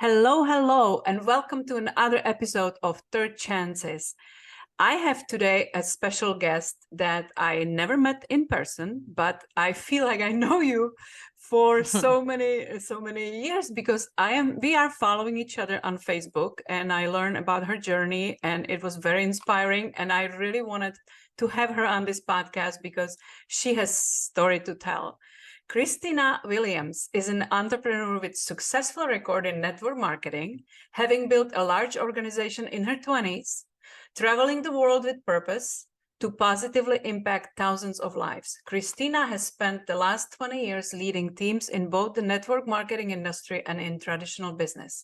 Hello, hello, and welcome to another episode of Third Chances. I have today a special guest that I never met in person, but I feel like I know you for so many years because we are following each other on Facebook, and I learned about her journey, and it was very inspiring. And I really wanted to have her on this podcast because she has story to tell. Cristina Williams is an entrepreneur with successful record in network marketing, having built a large organization in her 20s, traveling the world with purpose to positively impact thousands of lives. Cristina has spent the last 20 years leading teams in both the network marketing industry and in traditional business.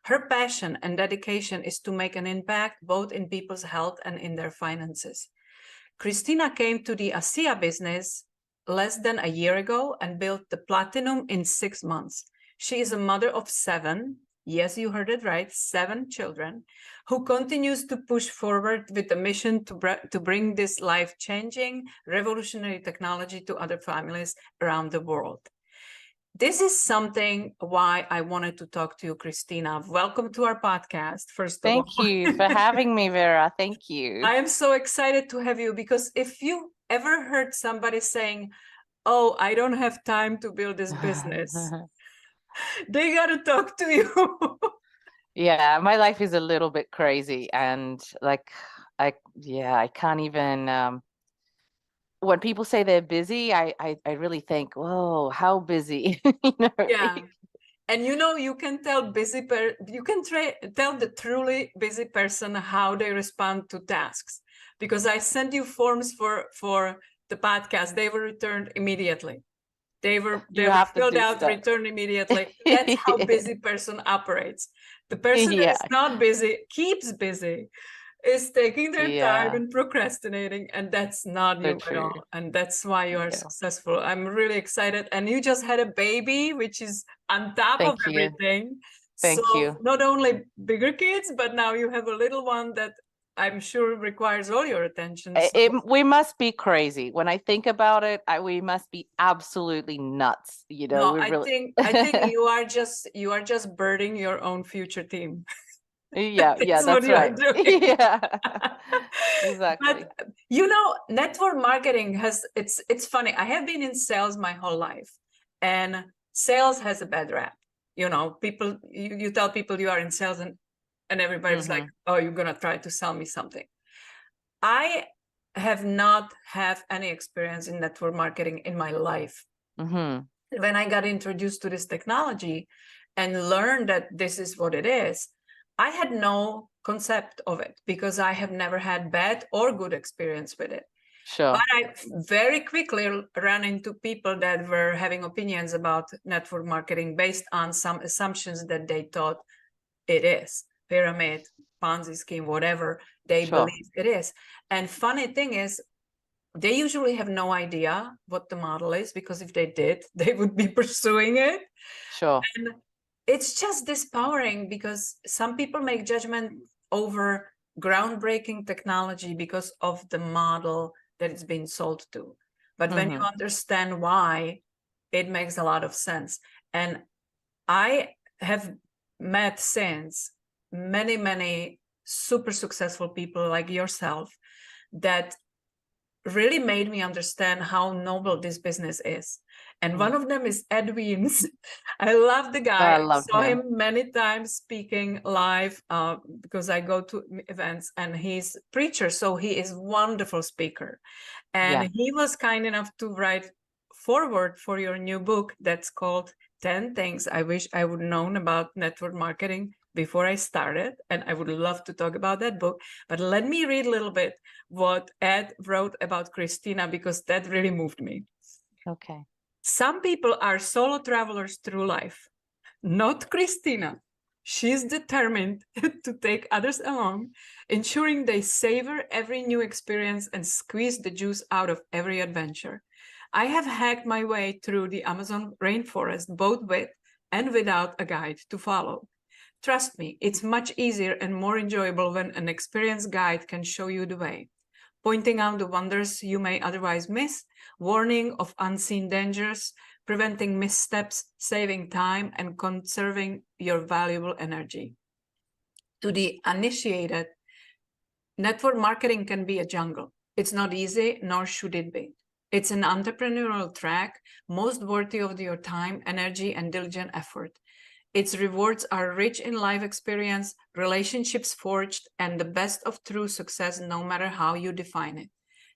Her passion and dedication is to make an impact both in people's health and in their finances. Cristina came to the ASEA business less than a year ago and built the platinum in 6 months. She is a mother of 7, yes, you heard it right, 7 children, who continues to push forward with the mission to bring this life-changing, revolutionary technology to other families around the world. This is something why I wanted to talk to you, Cristina. Welcome to our podcast, first of all. Thank you for having me, Vera. Thank you. I am so excited to have you because if you ever heard somebody saying, "Oh, I don't have time to build this business," they got to talk to you. Yeah, my life is a little bit crazy, and I can't even. When people say they're busy, I really think, whoa, how busy? Yeah. And you can tell tell the truly busy person how they respond to tasks, because I sent you forms for the podcast. They were returned immediately. They were filled out, returned immediately. That's how busy person operates. The person that is not busy keeps busy, is taking their time and procrastinating, and that's not you at all. And that's why you are successful. I'm really excited. And you just had a baby, which is on top of everything. Thank you. Not only bigger kids, but now you have a little one that I'm sure requires all your attention. We must be crazy. When I think about it, we must be absolutely nuts. No, I think you are just birding your own future team. Yeah, that's right. Yeah, exactly. But network marketing it's funny. I have been in sales my whole life, and sales has a bad rap. People, you tell people you are in sales, and everybody's like, "Oh, you're gonna try to sell me something." I have not have any experience in network marketing in my life. When I got introduced to this technology and learned that this is what it is, I had no concept of it because I have never had bad or good experience with it. Sure. But I very quickly ran into people that were having opinions about network marketing based on some assumptions that they thought it is. Pyramid, Ponzi scheme, whatever they believe it is. And funny thing is, they usually have no idea what the model is, because if they did, they would be pursuing it. Sure. And it's just disempowering because some people make judgment over groundbreaking technology because of the model that it's been sold to. But when you understand why, it makes a lot of sense. And I have met since many super successful people like yourself that really made me understand how noble this business is. And one of them is Ed Weems. I love the guy. I saw him many times speaking live because I go to events, and he's a preacher, so he is a wonderful speaker. And he was kind enough to write forward for your new book that's called 10 Things I Wish I Would Known About Network Marketing Before I Started. And I would love to talk about that book. But let me read a little bit what Ed wrote about Cristina, because that really moved me. Okay. Some people are solo travelers through life. Not Cristina. She's determined to take others along, ensuring they savor every new experience and squeeze the juice out of every adventure. I have hacked my way through the Amazon rainforest, both with and without a guide to follow. Trust me, it's much easier and more enjoyable when an experienced guide can show you the way, pointing out the wonders you may otherwise miss, warning of unseen dangers, preventing missteps, saving time, and conserving your valuable energy. To the uninitiated, network marketing can be a jungle. It's not easy, nor should it be. It's an entrepreneurial track, most worthy of your time, energy, and diligent effort. Its rewards are rich in life experience, relationships forged, and the best of true success, no matter how you define it.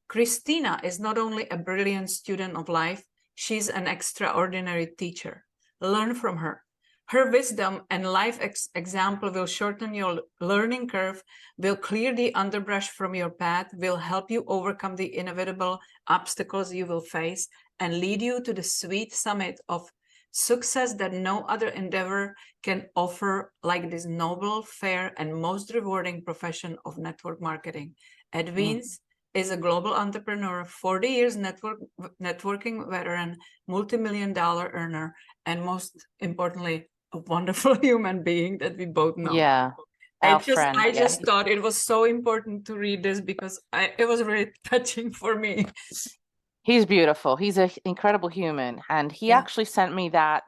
Cristina is not only a brilliant student of life, she's an extraordinary teacher. Learn from her. Her wisdom and life example will shorten your learning curve, will clear the underbrush from your path, will help you overcome the inevitable obstacles you will face, and lead you to the sweet summit of success that no other endeavor can offer, like this noble, fair, and most rewarding profession of network marketing. Ed Wiens is a global entrepreneur, 40 years networking veteran, multi-million-dollar earner, and most importantly, a wonderful human being that we both know. Yeah, our friend. I just thought it was so important to read this because it was really touching for me. He's beautiful. He's an incredible human, and he actually sent me that.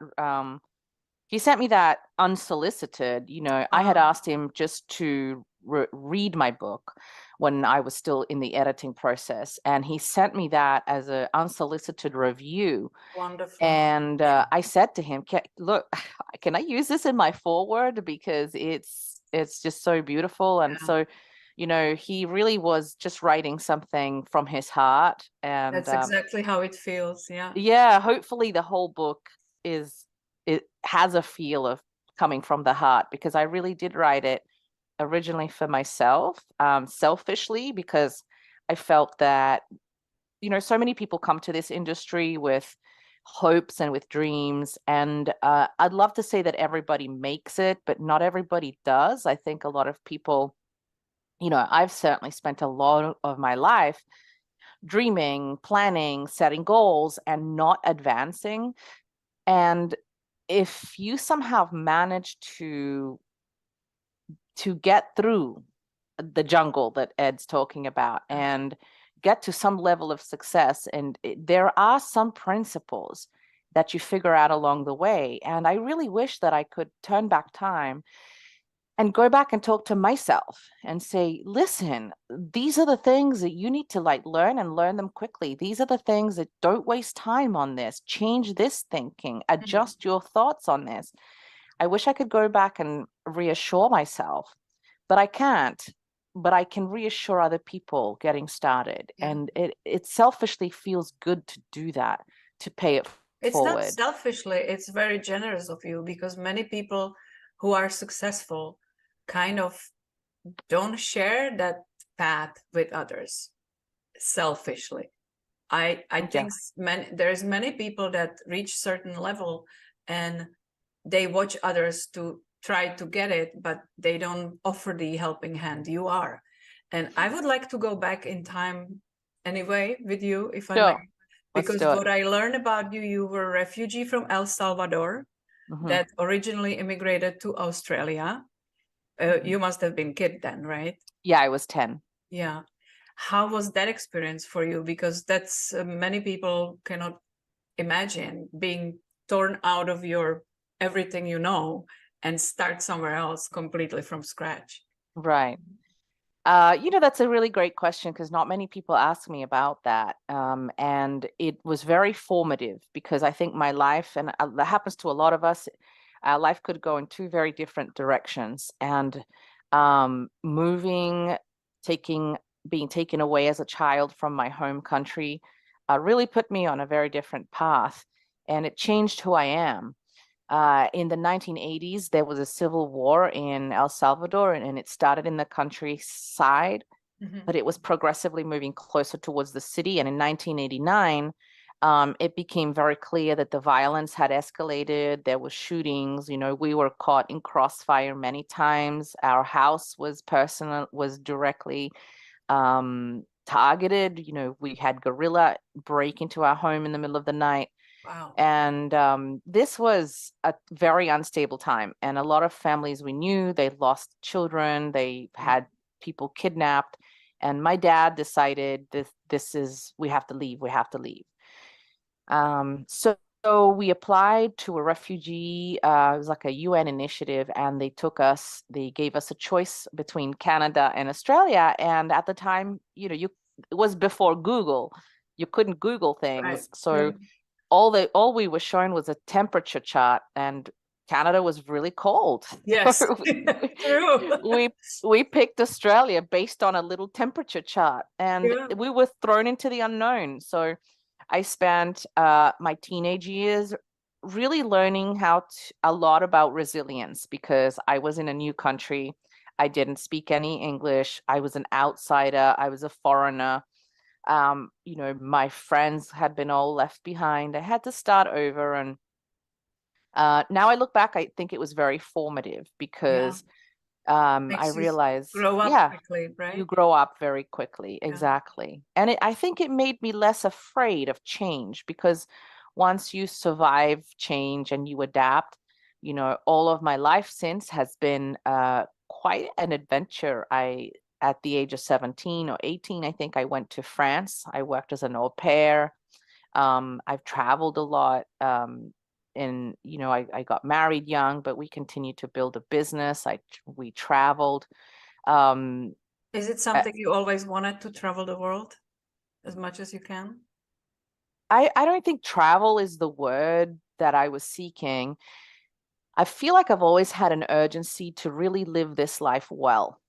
He sent me that unsolicited. You know, I had asked him just to read my book when I was still in the editing process, and he sent me that as an unsolicited review. Wonderful. And I said to him, "Look, can I use this in my foreword, because it's just so beautiful." And so, you know, he really was just writing something from his heart, and that's exactly how it feels. Yeah, hopefully the whole book it has a feel of coming from the heart, because I really did write it originally for myself, selfishly, because I felt that, you know, so many people come to this industry with hopes and with dreams, and I'd love to say that everybody makes it, but not everybody does. I think a lot of people, you know, I've certainly spent a lot of my life dreaming, planning, setting goals, and not advancing. And if you somehow manage to get through the jungle that Ed's talking about and get to some level of success, and there are some principles that you figure out along the way. And I really wish that I could turn back time and go back and talk to myself and say, listen, these are the things that you need to learn, and learn them quickly. These are the things that don't waste time on this. Change this thinking, adjust your thoughts on this. I wish I could go back and reassure myself, but I can't. But I can reassure other people getting started. And it selfishly feels good to do that, to pay it forward. It's not selfishly, it's very generous of you, because many people who are successful kind of don't share that path with others selfishly. I think there's many people that reach certain level and they watch others to try to get it, but they don't offer the helping hand. You are. And I would like to go back in time anyway with you, if I may. Because what I learned about you, you were a refugee from El Salvador that originally immigrated to Australia. You must have been a kid then, right? Yeah, I was 10. Yeah. How was that experience for you? Because that's many people cannot imagine being torn out of your everything you know and start somewhere else completely from scratch. Right. You know, that's a really great question, because not many people ask me about that. And it was very formative, because I think my life, and that happens to a lot of us, our life could go in two very different directions. And being taken away as a child from my home country really put me on a very different path, and it changed who I am. In the 1980s, there was a civil war in El Salvador, and it started in the countryside, but it was progressively moving closer towards the city. And in 1989, it became very clear that the violence had escalated. There were shootings. You know, we were caught in crossfire many times. Our house was directly targeted. You know, we had guerrilla break into our home in the middle of the night. Wow. And this was a very unstable time. And a lot of families we knew, they lost children, they had people kidnapped. And my dad decided we have to leave. So So we applied to a refugee, it was like a UN initiative, and they gave us a choice between Canada and Australia. And at the time, it was before Google. You couldn't Google Right. things. So Right. all we were shown was a temperature chart, and Canada was really cold. Yes. So True. we we picked Australia based on a little temperature chart, and Yeah. we were thrown into the unknown. So I spent my teenage years really learning a lot about resilience, because I was in a new country. I didn't speak any English. I was an outsider. I was a foreigner. My friends had been all left behind. I had to start over. And now I look back, I think it was very formative, Yeah. because I Makes you realized, grow up yeah, quickly, you right? grow up very quickly. Yeah. Exactly. And I think it made me less afraid of change, because once you survive change and you adapt, all of my life since has been quite an adventure. At the age of 17 or 18, I think I went to France. I worked as an au pair. I've traveled a lot. And I got married young, but we continued to build a business. We traveled. Um, Is it uh, something you always wanted to travel the world as much as you can? I don't think travel is the word that I was seeking. I feel like I've always had an urgency to really live this life well.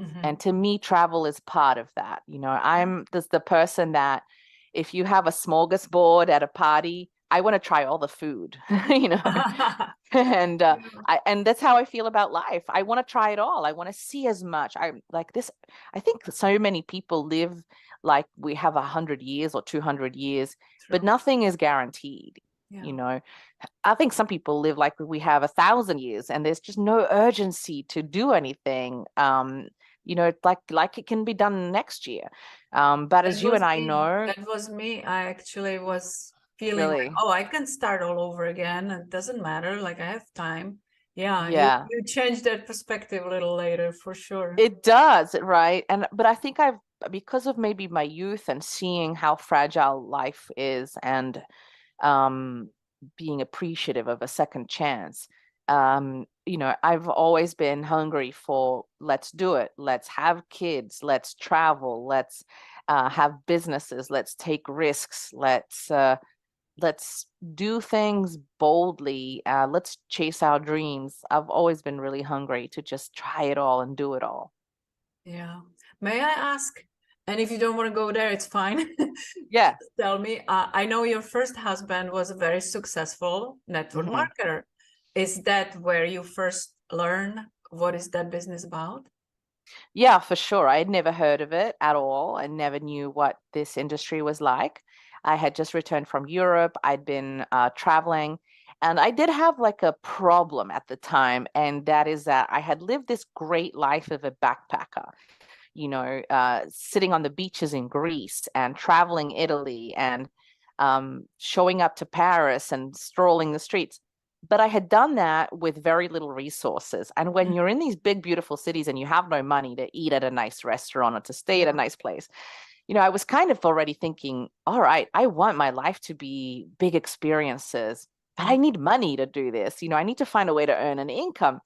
Hmm. And to me, travel is part of that. I'm the person that if you have a smorgasbord at a party, I want to try all the food, you know. And and that's how I feel about life. I want to try it all. I want to see as much. I'm like this. I think so many people live like we have 100 years or 200 years, but True. nothing is guaranteed. Yeah. You know, I think some people live like we have 1,000 years, and there's just no urgency to do anything. Like it can be done next year. But That as you was and I me. know, That was me. I actually was feeling like, really, oh, I can start all over again. It doesn't matter. Like I have time. Yeah, you yeah, you changed that perspective a little later for sure. it does, right? But I think because of maybe my youth and seeing how fragile life is, and um, being appreciative of a second chance. I've always been hungry for, let's do it. Let's have kids. Let's travel. Let's have businesses. Let's take risks. Let's do things boldly. Let's chase our dreams. I've always been really hungry to just try it all and do it all. Yeah. May I ask? And if you don't want to go there, it's fine. Yeah. Just tell me. I know your first husband was a very successful network Hmm. marketer. Is that where you first learn what is that business about? Yeah, for sure. I had never heard of it at all. I never knew what this industry was like. I had just returned from Europe. I'd been traveling, and I did have like a problem at the time, and that is that I had lived this great life of a backpacker, sitting on the beaches in Greece and traveling Italy, and showing up to Paris and strolling the streets. But I had done that with very little resources. And when you're in these big, beautiful cities and you have no money to eat at a nice restaurant or to stay at a Yeah. nice place, I was kind of already thinking, all right, I want my life to be big experiences, but I need money to do this. I need to find a way to earn an income.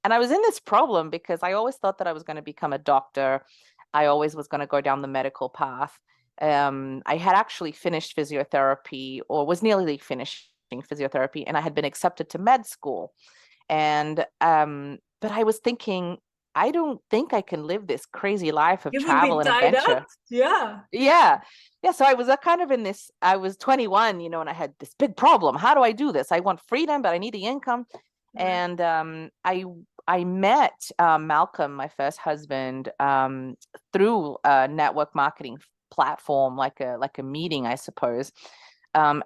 And I was in this problem because I always thought that I was going to become a doctor. I always was going to go down the medical path. I had actually finished physiotherapy, or was nearly finishing physiotherapy, and I had been accepted to med school. And but I was thinking, I don't think I can live this crazy life of You would be travel and tied up. adventure. Yeah. Yeah. Yeah. So I was kind of in this, I was 21, and I had this big problem. How do I do this? I want freedom, but I need the income. Right. And I met Malcolm, my first husband, through a network marketing platform, like a meeting, I suppose. And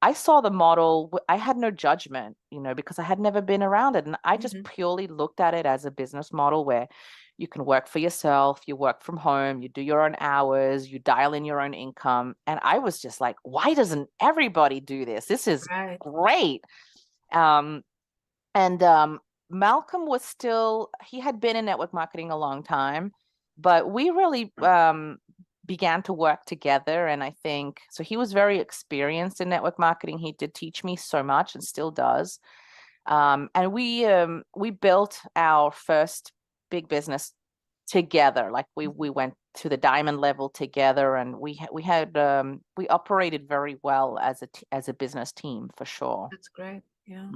I saw the model. I had no judgment, because I had never been around it. And I just Mhm. purely looked at it as a business model where you can work for yourself, you work from home, you do your own hours, you dial in your own income. And I was just like, why doesn't everybody do this? This is Right. great. Um, and Malcolm he had been in network marketing a long time, but we really began to work together. And I think, so he was very experienced in network marketing. He did teach me so much and still does. And we built our first big business together. Like we went to the diamond level together, and we operated very well as a business team, for sure. That's great. Yeah.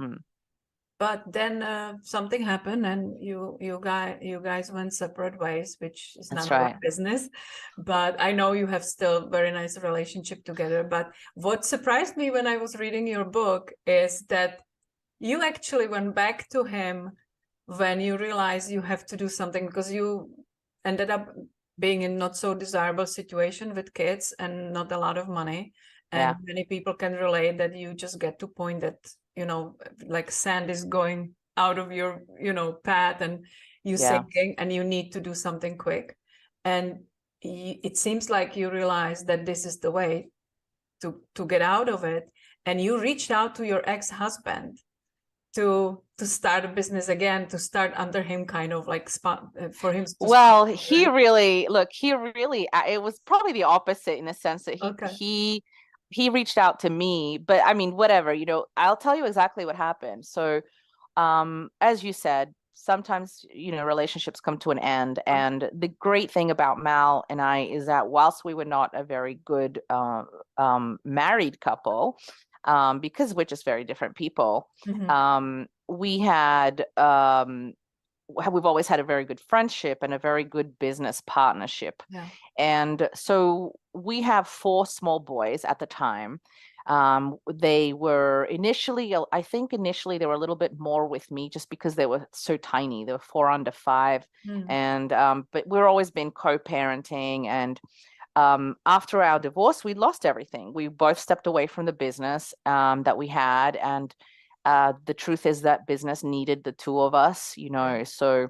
But then something happened, and you guys went separate ways, which is That's none of right. our business. But I know you have still very nice relationship together. But what surprised me when I was reading your book is that you actually went back to him when you realized you have to do something, because you ended up being in not so desirable situation with kids and not a lot of money. And many people can relate that you just get to point that, you know, like sand is going out of your, you know, path, and you sinking, and you need to do something quick. And it seems like you realize that this is the way to get out of it. And you reached out to your ex-husband to start a business again, to start under him, kind of like for him to well he really it was probably the opposite, in the sense that he reached out to me. But I mean, whatever, you know, I'll tell you exactly what happened. So as you said, sometimes, you know, relationships come to an end. And the great thing about Mal and I is that whilst we were not a very good married couple, because we're just very different people, we had we've always had a very good friendship and a very good business partnership. And so we have 4 small boys at the time. They were initially, I think initially they were a little bit more with me, just because they were so tiny. They were 4 under 5. And but we've always been co-parenting. And after our divorce, we lost everything. We both stepped away from the business that we had. And the truth is that business needed the 2 of us, you know. So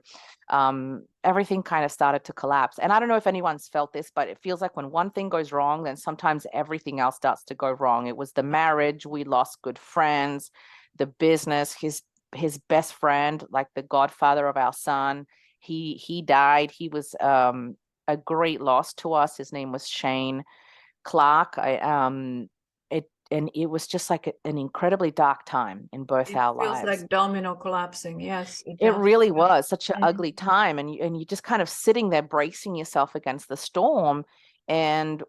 everything kind of started to collapse. And I don't know if anyone's felt this, but it feels like when one thing goes wrong, then sometimes everything else starts to go wrong. It was the marriage. We lost good friends, the business, his best friend, like the godfather of our son. He died. He was a great loss to us. His name was Shane Clark. And it was just like an incredibly dark time in both our lives. It feels like domino collapsing. Yes, it really was such an ugly time. And you're just kind of sitting there bracing yourself against the storm and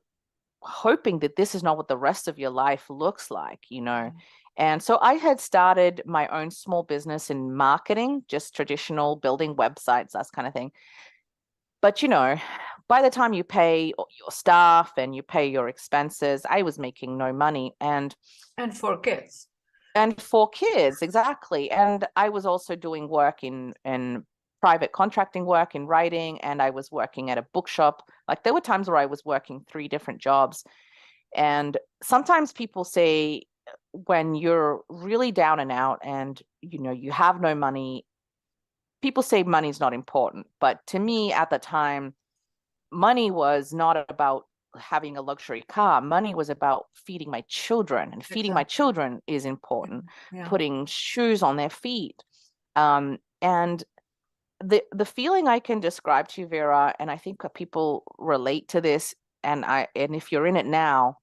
hoping that this is not what the rest of your life looks like, you know. And so I had started my own small business in marketing, just traditional building websites, that kind of thing. But, you know, by the time you pay your staff and you pay your expenses, I was making no money. And for kids. And for kids, exactly. And I was also doing work in private contracting work, in writing, and I was working at a bookshop. Like there were times where I was working 3 different jobs. And sometimes people say, when you're really down and out and, you know, you have no money, people say money's not important. But to me at the time, money was not about having a luxury car. Money was about feeding my children, and feeding my children is important. Putting shoes on their feet. And the feeling I can describe to you, Vera, and I think people relate to this, and if you're in it now,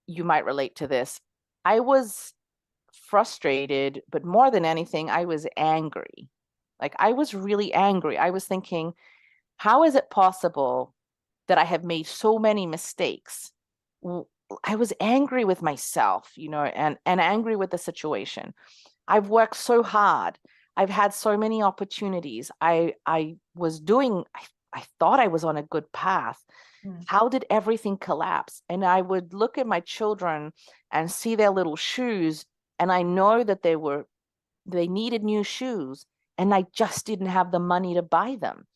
you might relate to this. I was frustrated, but more than anything, I was angry. Like I was really angry. I was thinking, how is it possible that I have made so many mistakes? I was angry with myself, you know, and angry with the situation. I've worked so hard. I've had so many opportunities. I thought I was on a good path. How did everything collapse? And I would look at my children and see their little shoes, and I know that they needed new shoes, and I just didn't have the money to buy them.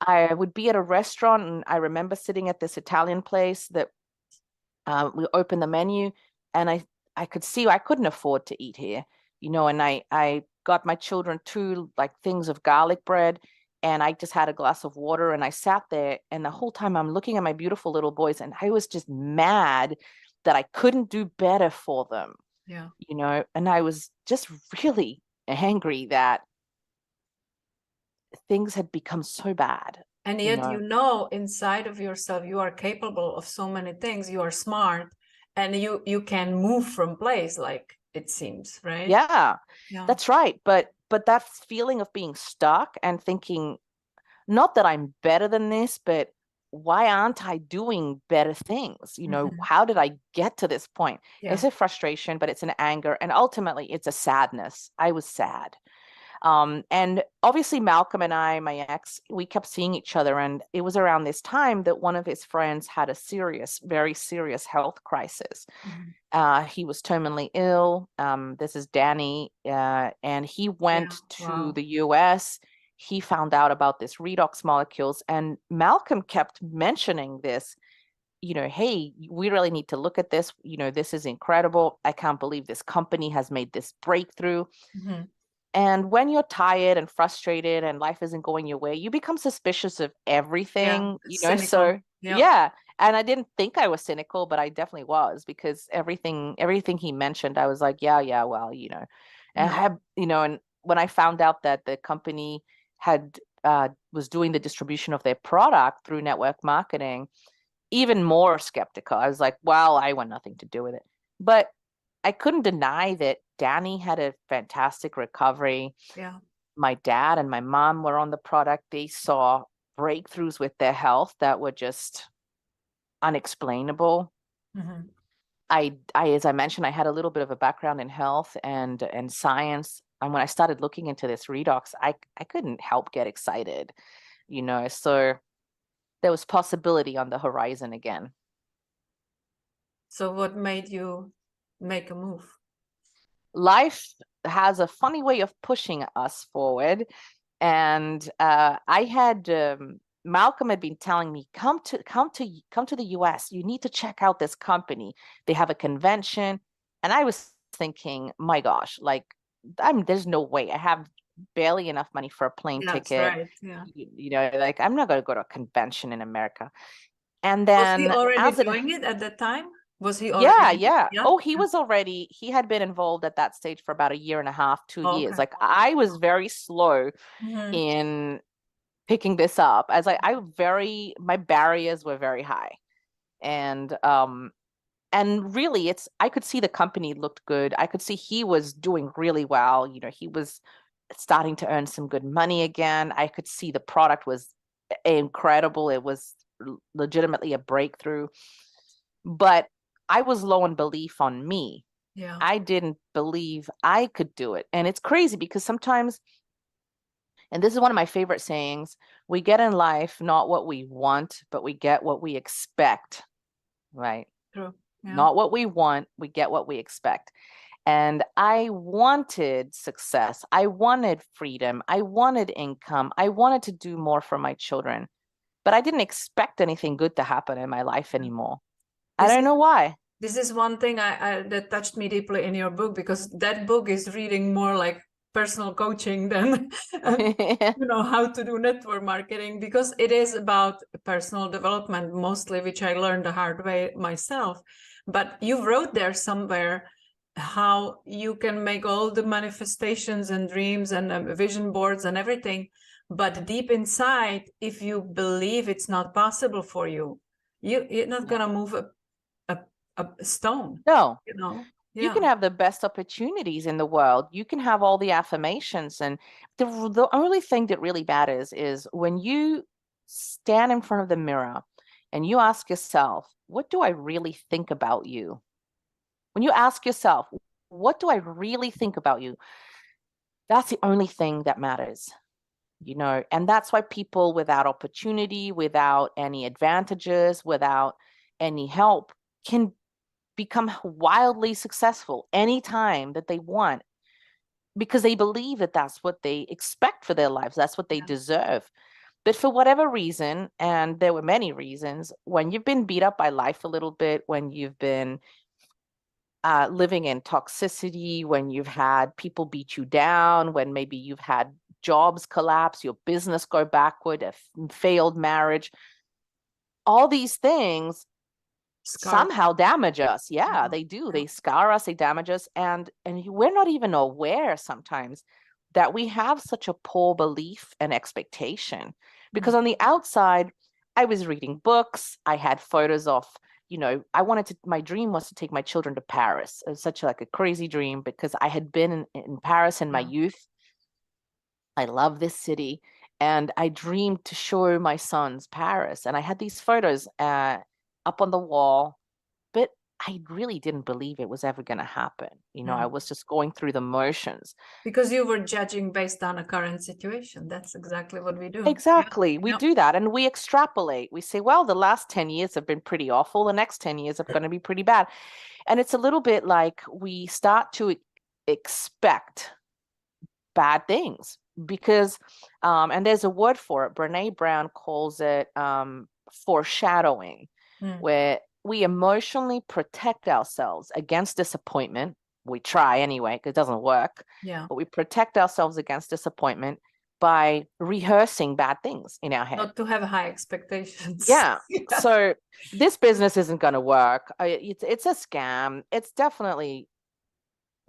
I would be at a restaurant, and I remember sitting at this Italian place that we opened the menu, and I could see I couldn't afford to eat here, you know, and I got my children 2 like things of garlic bread, and I just had a glass of water, and I sat there, and the whole time I'm looking at my beautiful little boys, and I was just mad that I couldn't do better for them. You know, and I was just really angry that things had become so bad. And yet, you know, inside of yourself, you are capable of so many things. You are smart, and you can move from place, like it seems, right? Yeah, that's right. But that feeling of being stuck and thinking, not that I'm better than this, but why aren't I doing better things? You know, how did I get to this point? It's a frustration, but it's an anger, and ultimately it's a sadness. I was sad. And obviously Malcolm and I, my ex, we kept seeing each other. And it was around this time that one of his friends had a serious, very serious health crisis. He was terminally ill. This is Danny. And he went to the US. He found out about this redox molecules. And Malcolm kept mentioning this, you know, hey, we really need to look at this. You know, this is incredible. I can't believe this company has made this breakthrough. And when you're tired and frustrated and life isn't going your way, you become suspicious of everything, you know. Cynical. So yeah. And I didn't think I was cynical, but I definitely was, because everything he mentioned, I was like, yeah, well, you know. And I had, you know, and when I found out that the company had was doing the distribution of their product through network marketing, even more skeptical. I was like, well, I want nothing to do with it. But I couldn't deny that Danny had a fantastic recovery. Yeah. My dad and my mom were on the product. They saw breakthroughs with their health that were just unexplainable. I, as I mentioned, I had a little bit of a background in health and science. And when I started looking into this redox, I couldn't help get excited, you know. So there was possibility on the horizon again. So what made you make a move? Life has a funny way of pushing us forward. And I had Malcolm had been telling me, come to the US. You need to check out this company. They have a convention. And I was thinking, my gosh, like there's no way. I have barely enough money for a plane ticket. Right. Yeah. You know, like I'm not going to go to a convention in America. And then was he already doing it at that time? Was he already? Yeah. Oh, he had been involved at that stage for about 1.5 years, 2 years. Like I was very slow in picking this up, as my barriers were very high. And really I could see the company looked good. I could see he was doing really well. You know, he was starting to earn some good money again. I could see the product was incredible. It was legitimately a breakthrough. But I was low in belief on me. Yeah. I didn't believe I could do it. And it's crazy because sometimes, and this is one of my favorite sayings, we get in life not what we want, but we get what we expect, right? True. Yeah. Not what we want, we get what we expect. And I wanted success. I wanted freedom. I wanted income. I wanted to do more for my children. But I didn't expect anything good to happen in my life anymore. I don't know why. This is one thing that touched me deeply in your book, because that book is reading more like personal coaching than you know, how to do network marketing, because it is about personal development mostly, which I learned the hard way myself. But you wrote there somewhere how you can make all the manifestations and dreams and vision boards and everything, but deep inside, if you believe it's not possible for you, you're not gonna move a stone. No. You know. You can have the best opportunities in the world. You can have all the affirmations. And the only thing that really matters is when you stand in front of the mirror and you ask yourself, what do I really think about you? When you ask yourself, what do I really think about you? That's the only thing that matters, you know. And that's why people without opportunity, without any advantages, without any help can become wildly successful anytime that they want, because they believe that that's what they expect for their lives. That's what they deserve. But for whatever reason, and there were many reasons, when you've been beat up by life a little bit, when you've been living in toxicity, when you've had people beat you down, when maybe you've had jobs collapse, your business go backward, a failed marriage, all these things somehow damage us. Yeah, they do. They scar us, they damage us. And we're not even aware sometimes that we have such a poor belief and expectation. because on the outside, I was reading books. I had photos of, my dream was to take my children to Paris. It was such like a crazy dream because I had been in Paris in my youth. I love this city. And I dreamed to show my sons Paris. And I had these photos up on the wall, but I really didn't believe it was ever going to happen. I was just going through the motions. Because you were judging based on a current situation. That's exactly what we do. Exactly. We do that. And we extrapolate. We say, well, the last 10 years have been pretty awful. The next 10 years are going to be pretty bad. And it's a little bit like we start to expect bad things because, and there's a word for it. Brene Brown calls it foreshadowing, where we emotionally protect ourselves against disappointment. We try anyway, because it doesn't work. Yeah. But we protect ourselves against disappointment by rehearsing bad things in our head. Not to have high expectations. Yeah. So this business isn't going to work. It's a scam. It's definitely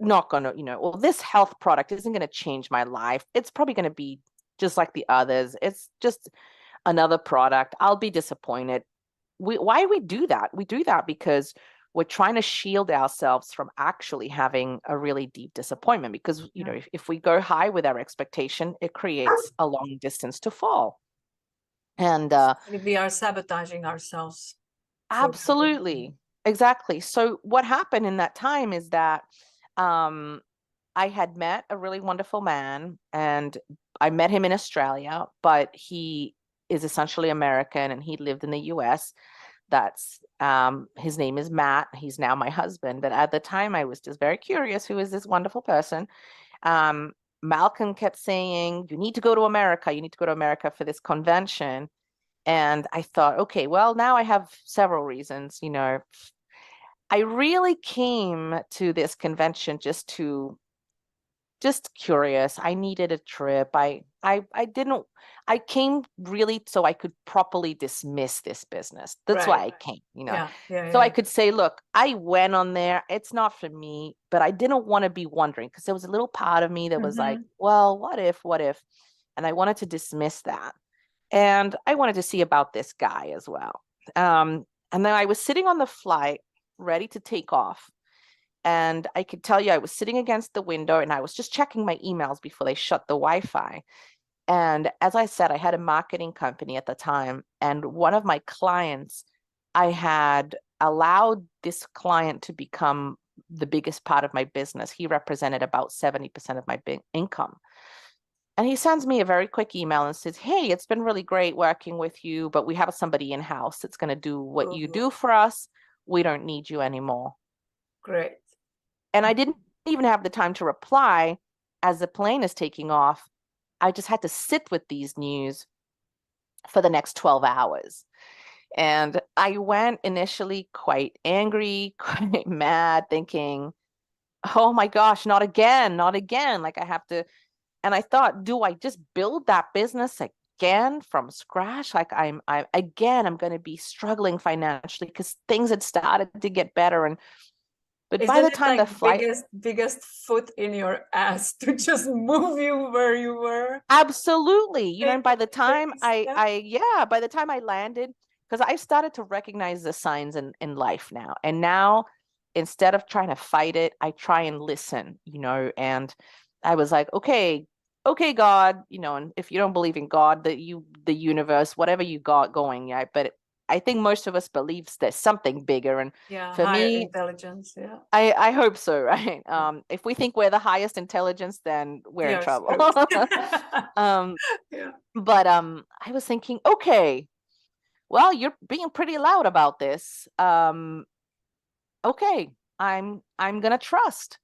not going to, this health product isn't going to change my life. It's probably going to be just like the others. It's just another product. I'll be disappointed. Why do we do that? We do that because we're trying to shield ourselves from actually having a really deep disappointment because, if we go high with our expectation, it creates a long distance to fall. And we are sabotaging ourselves. Absolutely. Exactly. So what happened in that time is that I had met a really wonderful man, and I met him in Australia, but he is essentially American and he lived in the US. That's his name is Matt. He's now my husband. But at the time, I was just very curious, who is this wonderful person? Malcolm kept saying, you need to go to America. You need to go to America for this convention. And I thought, okay, well, now I have several reasons. I really came to this convention just curious. I needed a trip. I came really so I could properly dismiss this business. That's why I came, so I could say, look, I went on there. It's not for me, but I didn't want to be wondering because there was a little part of me that was like, well, what if? And I wanted to dismiss that. And I wanted to see about this guy as well. And then I was sitting on the flight ready to take off. And I could tell you, I was sitting against the window and I was just checking my emails before they shut the Wi-Fi. And as I said, I had a marketing company at the time. And one of my clients, I had allowed this client to become the biggest part of my business. He represented about 70% of my income. And he sends me a very quick email and says, hey, it's been really great working with you, but we have somebody in-house that's going to do what you do for us. We don't need you anymore. Great. And I didn't even have the time to reply as the plane is taking off. I just had to sit with these news for the next 12 hours. And I went initially quite angry, quite mad, thinking, oh my gosh, not again. Like I have to. And I thought, do I just build that business again from scratch? Like I'm going to be struggling financially because things had started to get better. But by the time the flight, biggest foot in your ass to just move you where you were. Absolutely. By the time by the time I landed, because I started to recognize the signs in life now. And now, instead of trying to fight it, I try and listen, and I was like, okay, God, and if you don't believe in God, the universe, whatever you got going, yeah, but I think most of us believes there's something bigger. And for higher me, intelligence. Yeah. I hope so, right? If we think we're the highest intelligence, then we're in trouble. But I was thinking, okay, well, you're being pretty loud about this. Okay, I'm gonna trust.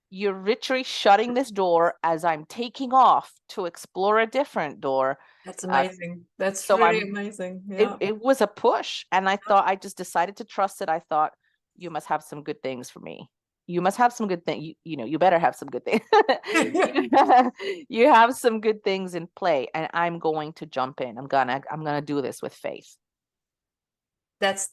You're literally shutting this door as I'm taking off to explore a different door. That's amazing. That's so really amazing. Yeah. It was a push. And I thought, I just decided to trust it. I thought, you must have some good things for me. You must have some good things. You better have some good things. You have some good things in play, and I'm going to jump in. I'm gonna do this with faith. That's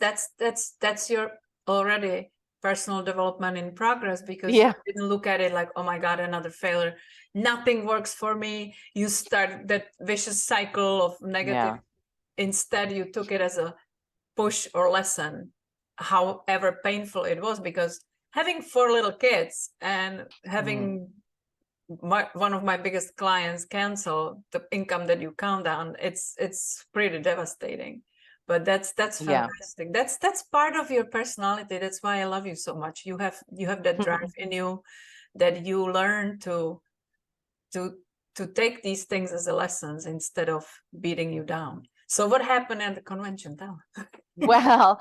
your already personal development in progress, because Yeah. you didn't look at it like, oh my God, another failure. Nothing works for me. You start that vicious cycle of negative. Yeah. Instead, you took it as a push or lesson, however painful it was, because having 4 little kids and having one of my biggest clients cancel the income that you count on, it's pretty devastating. But that's Yeah. fantastic. That's part of your personality. That's why I love you so much. You have that drive in you, that you learn to take these things as a lessons instead of beating you down. So what happened at the convention? Tell. Well,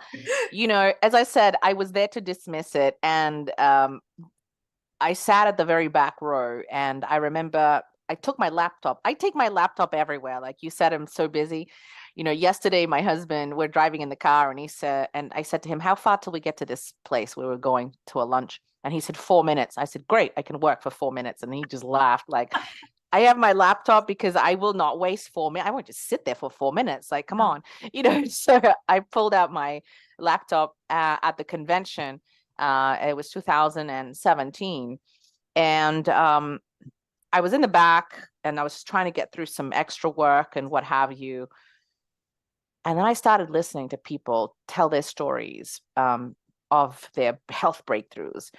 you know, as I said, I was there to dismiss it, and I sat at the very back row, and I remember I took my laptop. I take my laptop everywhere. Like you said, I'm so busy. You know, yesterday my husband, we're driving in the car, and I said to him, how far till we get to this place? We were going to a lunch. And he said, 4 minutes. I said, great, I can work for 4 minutes. And he just laughed like, I have my laptop because I will not waste 4 minutes. I won't just sit there for 4 minutes. Like, come on, you know. So I pulled out my laptop at the convention. It was 2017. And I was in the back, and I was trying to get through some extra work and what have you. And then I started listening to people tell their stories of their health breakthroughs.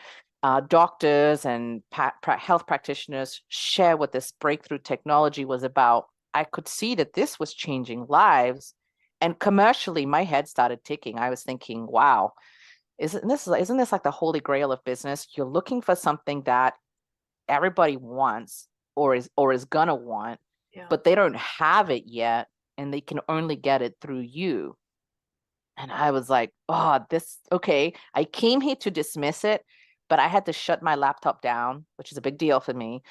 Doctors and health practitioners share what this breakthrough technology was about. I could see that this was changing lives. And commercially, my head started ticking. I was thinking, wow, isn't this like the holy grail of business? You're looking for something that everybody wants or is gonna want, but they don't have it yet, and they can only get it through you. And I was like, oh, okay. I came here to dismiss it, but I had to shut my laptop down, which is a big deal for me,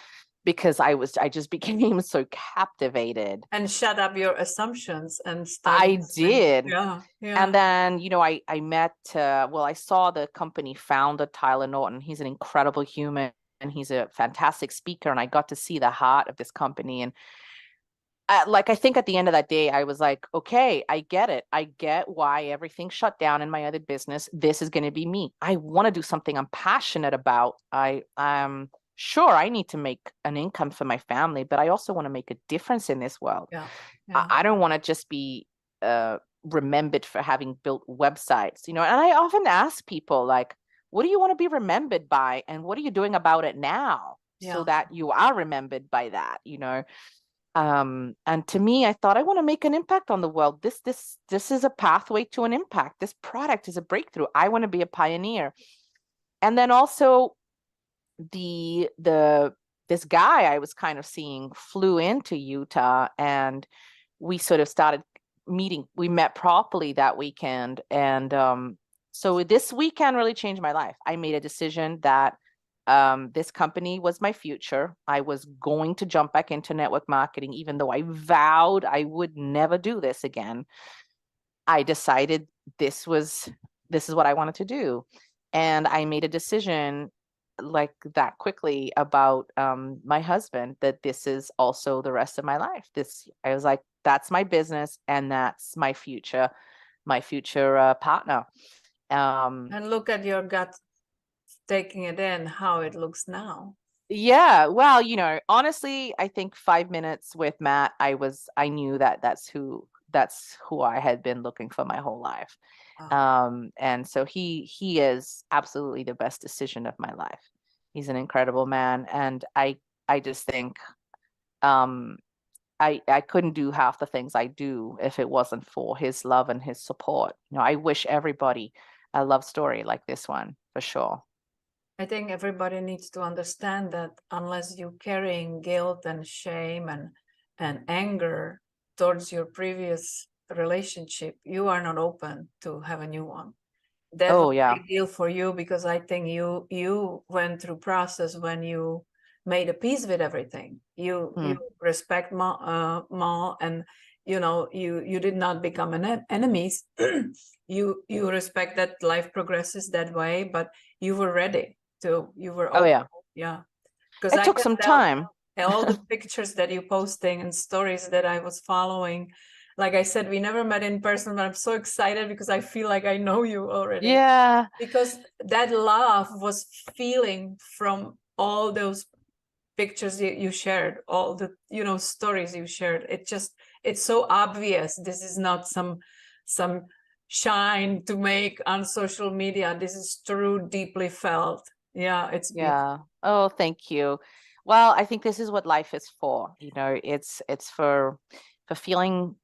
because I just became so captivated. And shut up your assumptions and start I listening. did. Yeah. And then, you know, I met, I saw the company founder, Tyler Norton. He's an incredible human, and he's a fantastic speaker. And I got to see the heart of this company. And I think at the end of that day, I was like, okay, I get it. I get why everything shut down in my other business. This is going to be me. I want to do something I'm passionate about. Sure, I need to make an income for my family, but I also want to make a difference in this world. Yeah. I don't want to just be remembered for having built websites, you know. And I often ask people, like, what do you want to be remembered by, and what are you doing about it now so that you are remembered by that, you know? And to me, I thought, I want to make an impact on the world. This is a pathway to an impact. This product is a breakthrough. I want to be a pioneer. And then also this guy I was kind of seeing flew into Utah, and we sort of started meeting. We met properly that weekend. And so this weekend really changed my life. I made a decision that this company was my future. I was going to jump back into network marketing, even though I vowed I would never do this again. I decided this is what I wanted to do. And I made a decision like that quickly about my husband, that this is also the rest of my life. I was like, that's my business, and that's my future partner. And look at your gut taking it in, how it looks now. Yeah, well, you know, honestly, I think 5 minutes with Matt, I knew that's who I had been looking for my whole life. And so he is absolutely the best decision of my life. He's an incredible man, and I just think I couldn't do half the things I do if it wasn't for his love and his support. You know, I wish everybody a love story like this one, for sure. I think everybody needs to understand that unless you're carrying guilt and shame and anger towards your previous relationship, you are not open to have a new one. That was a big deal for you, because I think you went through process when you made a peace with everything. You respect Ma, and you know you did not become enemies. you respect that life progresses that way, but you were ready to. You were open. Because it took some time. all the pictures that you posting and stories that I was following, like I said, we never met in person, but I'm so excited because I feel like I know you already. Yeah. Because that love was feeling from all those pictures you shared, all the stories you shared. It's so obvious. This is not some shine to make on social media. This is true, deeply felt. Yeah, it's beautiful. Yeah. Oh, thank you. Well, I think this is what life is for. It's for feeling,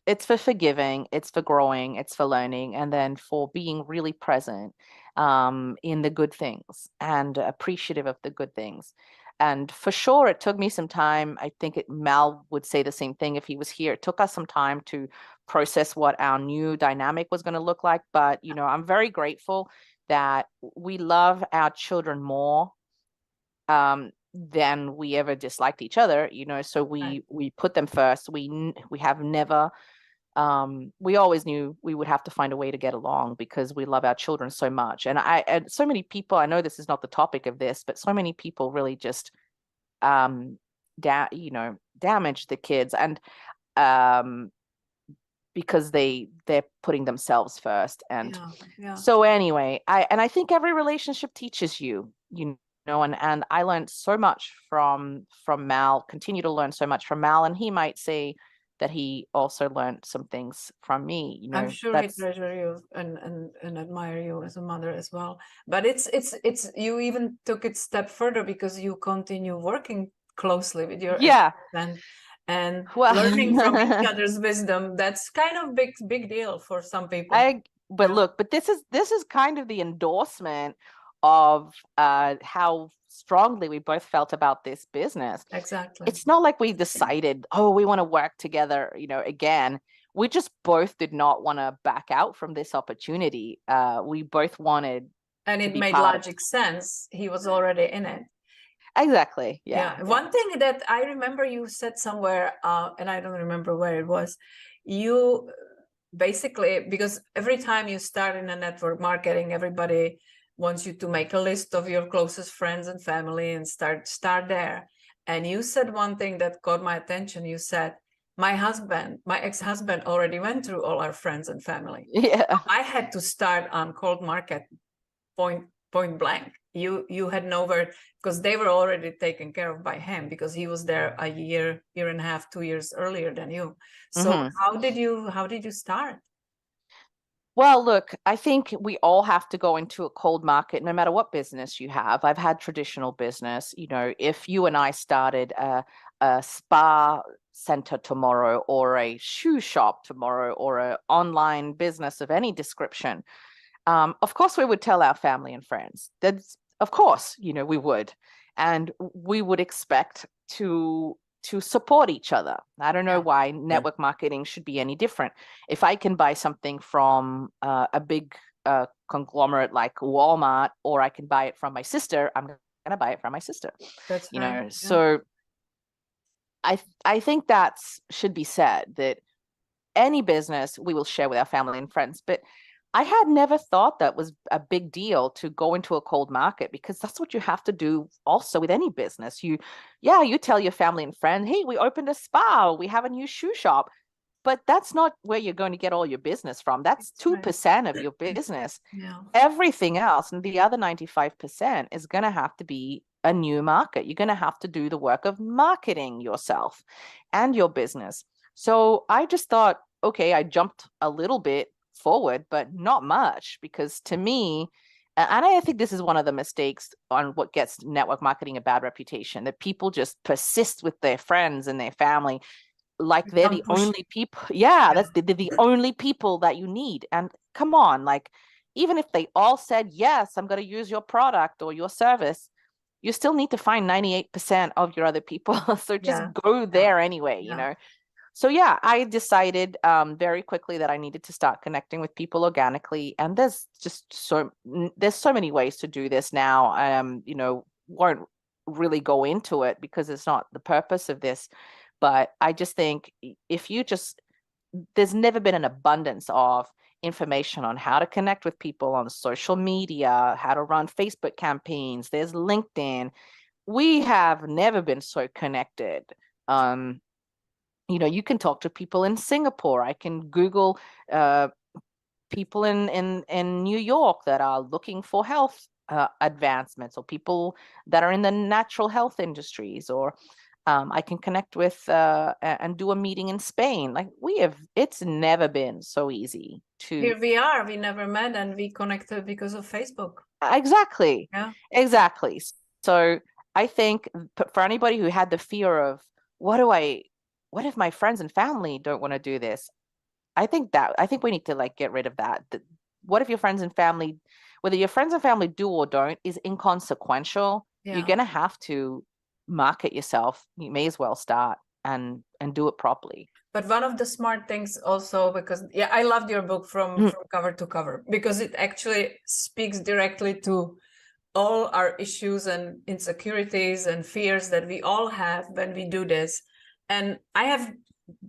it's for forgiving, it's for growing, it's for learning, and then for being really present in the good things and appreciative of the good things. And for sure, it took me some time. I think Mal would say the same thing if he was here. It took us some time to process what our new dynamic was going to look like. But, I'm very grateful that we love our children more than we ever disliked each other, so we put them first. We have never we always knew we would have to find a way to get along because we love our children so much. And so many people, I know this is not the topic of this, but so many people really just damage the kids, and because they're putting themselves first. And so anyway, I think every relationship teaches you, and I learned so much from Mal, continue to learn so much from Mal, and he might say that he also learned some things from me. I'm sure he treasure you and admire you as a mother as well. But it's you even took it a step further because you continue working closely with your assistant and learning from each other's wisdom. That's kind of big deal for some people. But this is kind of the endorsement of how strongly we both felt about this business. Exactly. It's not like we decided, we want to work together, again. We just both did not want to back out from this opportunity. We both wanted, and it made logic sense. He was already in it. Exactly. Yeah. One thing that I remember you said somewhere, and I don't remember where it was, you basically, because every time you start in a network marketing, everybody wants you to make a list of your closest friends and family and start there. And you said one thing that caught my attention. You said, my ex-husband already went through all our friends and family. Yeah. I had to start on cold market point blank. You had nowhere, because they were already taken care of by him because he was there a year and a half, 2 years earlier than you. So how did you start? Well, look, I think we all have to go into a cold market, no matter what business you have. I've had traditional business. If you and I started a spa center tomorrow, or a shoe shop tomorrow, or an online business of any description, of course we would tell our family and friends. Of course, we would. And we would expect to support each other. I don't know why network marketing should be any different. If I can buy something from a big conglomerate like Walmart, or I can buy it from my sister, I'm going to buy it from my sister. That's right. So I think that should be said, that any business we will share with our family and friends. But I had never thought that was a big deal to go into a cold market, because that's what you have to do also with any business. You tell your family and friends, hey, we opened a spa, we have a new shoe shop, but that's not where you're going to get all your business from. That's 2% of your business. Everything else, and the other 95%, is going to have to be a new market. You're going to have to do the work of marketing yourself and your business. So I just thought, okay, I jumped a little bit forward, but not much, because to me, and I think this is one of the mistakes on what gets network marketing a bad reputation, that people just persist with their friends and their family like they're the only people. That's they're the only people that you need. And come on, like, even if they all said, yes, I'm going to use your product or your service, you still need to find 98% of your other people. So just go there anyway, So I decided very quickly that I needed to start connecting with people organically. And there's so many ways to do this now. Won't really go into it because it's not the purpose of this. But I just think there's never been an abundance of information on how to connect with people on social media, how to run Facebook campaigns. There's LinkedIn. We have never been so connected. you can talk to people in Singapore. I can Google people in New York that are looking for health advancements, or people that are in the natural health industries, or I can connect with and do a meeting in Spain. Like it's never been so easy to. Here we are. We never met, and we connected because of Facebook. Exactly. Yeah. Exactly. So I think for anybody who had the fear of what if my friends and family don't want to do this? I think we need to like get rid of that. What if your friends and family, whether your friends and family do or don't, is inconsequential. You're gonna have to market yourself. You may as well start and do it properly. But one of the smart things also, because I loved your book from cover to cover, because it actually speaks directly to all our issues and insecurities and fears that we all have when we do this. And I have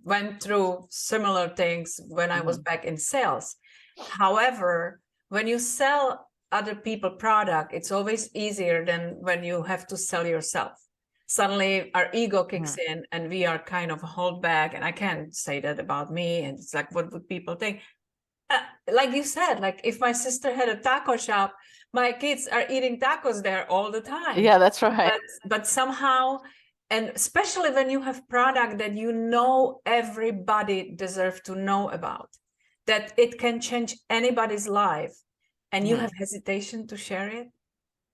went through similar things when I was back in sales. However, when you sell other people product, it's always easier than when you have to sell yourself. Suddenly our ego kicks in and we are kind of hold back. And I can't say that about me. And it's like, what would people think? Like you said, like if my sister had a taco shop, my kids are eating tacos there all the time. Yeah, that's right. But somehow, and especially when you have product that everybody deserves to know about, that it can change anybody's life, and you have hesitation to share it.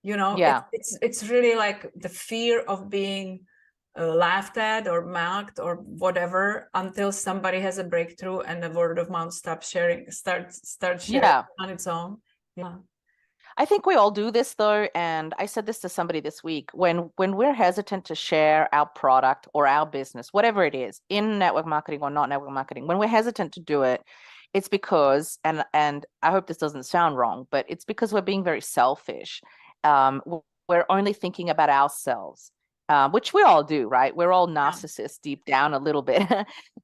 It's really like the fear of being laughed at or mocked or whatever, until somebody has a breakthrough and the word of mouth starts sharing on its own. Yeah. I think we all do this though, and I said this to somebody this week. When we're hesitant to share our product or our business, whatever it is, in network marketing or not network marketing, when we're hesitant to do it, it's because, and I hope this doesn't sound wrong, but it's because we're being very selfish. We're only thinking about ourselves, which we all do, right? We're all narcissists deep down a little bit.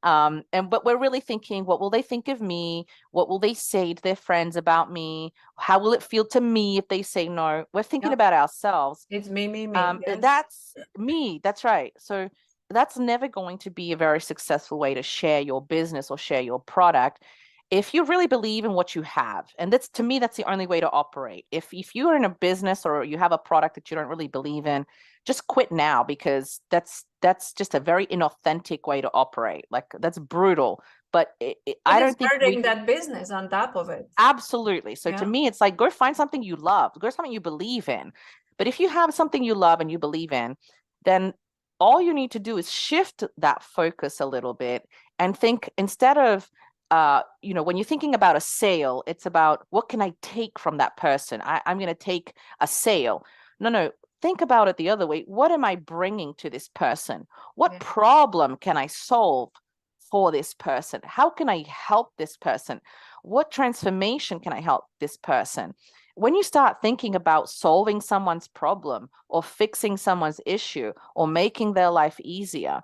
But we're really thinking, what will they think of me? What will they say to their friends about me? How will it feel to me if they say no? We're thinking about ourselves. It's me. Yes. That's me. That's right. So that's never going to be a very successful way to share your business or share your product. If you really believe in what you have, and that's, to me, that's the only way to operate. If you're in a business or you have a product that you don't really believe in, just quit now, because that's just a very inauthentic way to operate. Like, that's brutal. But I don't think hurting that business on top of it. Absolutely. So to me, it's like, go find something you love, go something you believe in. But if you have something you love and you believe in, then all you need to do is shift that focus a little bit and think, instead of when you're thinking about a sale, it's about, what can I take from that person? I'm going to take a sale. No, think about it the other way. What am I bringing to this person? What problem can I solve for this person? How can I help this person? What transformation can I help this person? When you start thinking about solving someone's problem or fixing someone's issue or making their life easier,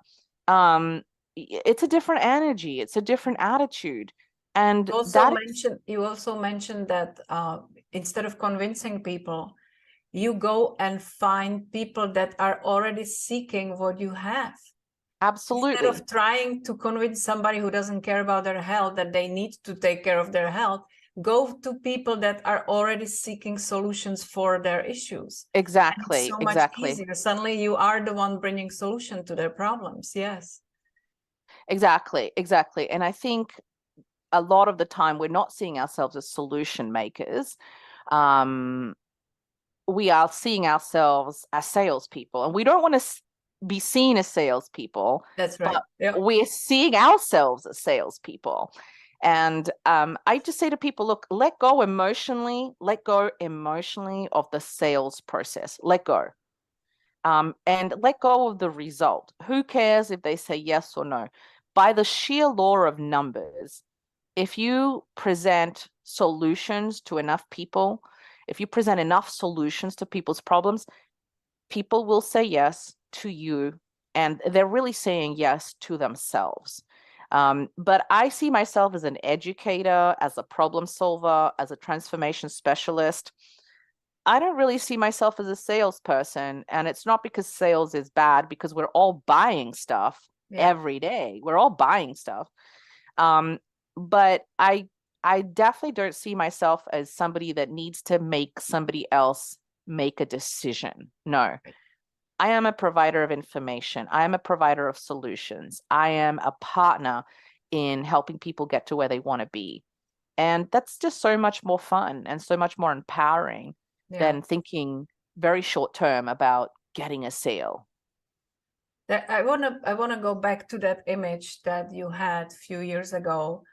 it's a different energy, it's a different attitude. And you also mentioned that instead of convincing people, you go and find people that are already seeking what you have. Absolutely. Instead of trying to convince somebody who doesn't care about their health that they need to take care of their health, go to people that are already seeking solutions for their issues. Exactly. And it's so much easier. Suddenly you are the one bringing solution to their problems. Yes. Exactly. And I think a lot of the time we're not seeing ourselves as solution makers. We are seeing ourselves as salespeople, and we don't want to be seen as salespeople. That's right. But we're seeing ourselves as salespeople. And I just say to people, look, let go emotionally of the sales process. Let go. And let go of the result. Who cares if they say yes or no? By the sheer law of numbers, if you present solutions to enough people, if you present enough solutions to people's problems, people will say yes to you, and they're really saying yes to themselves. But I see myself as an educator, as a problem solver, as a transformation specialist. I don't really see myself as a salesperson, and it's not because sales is bad, because we're all buying stuff. every day. We're all buying stuff. But I definitely don't see myself as somebody that needs to make somebody else make a decision. No. I am a provider of information. I am a provider of solutions. I am a partner in helping people get to where they want to be. And that's just so much more fun and so much more empowering than thinking very short term about getting a sale. I wanna go back to that image that you had a few years ago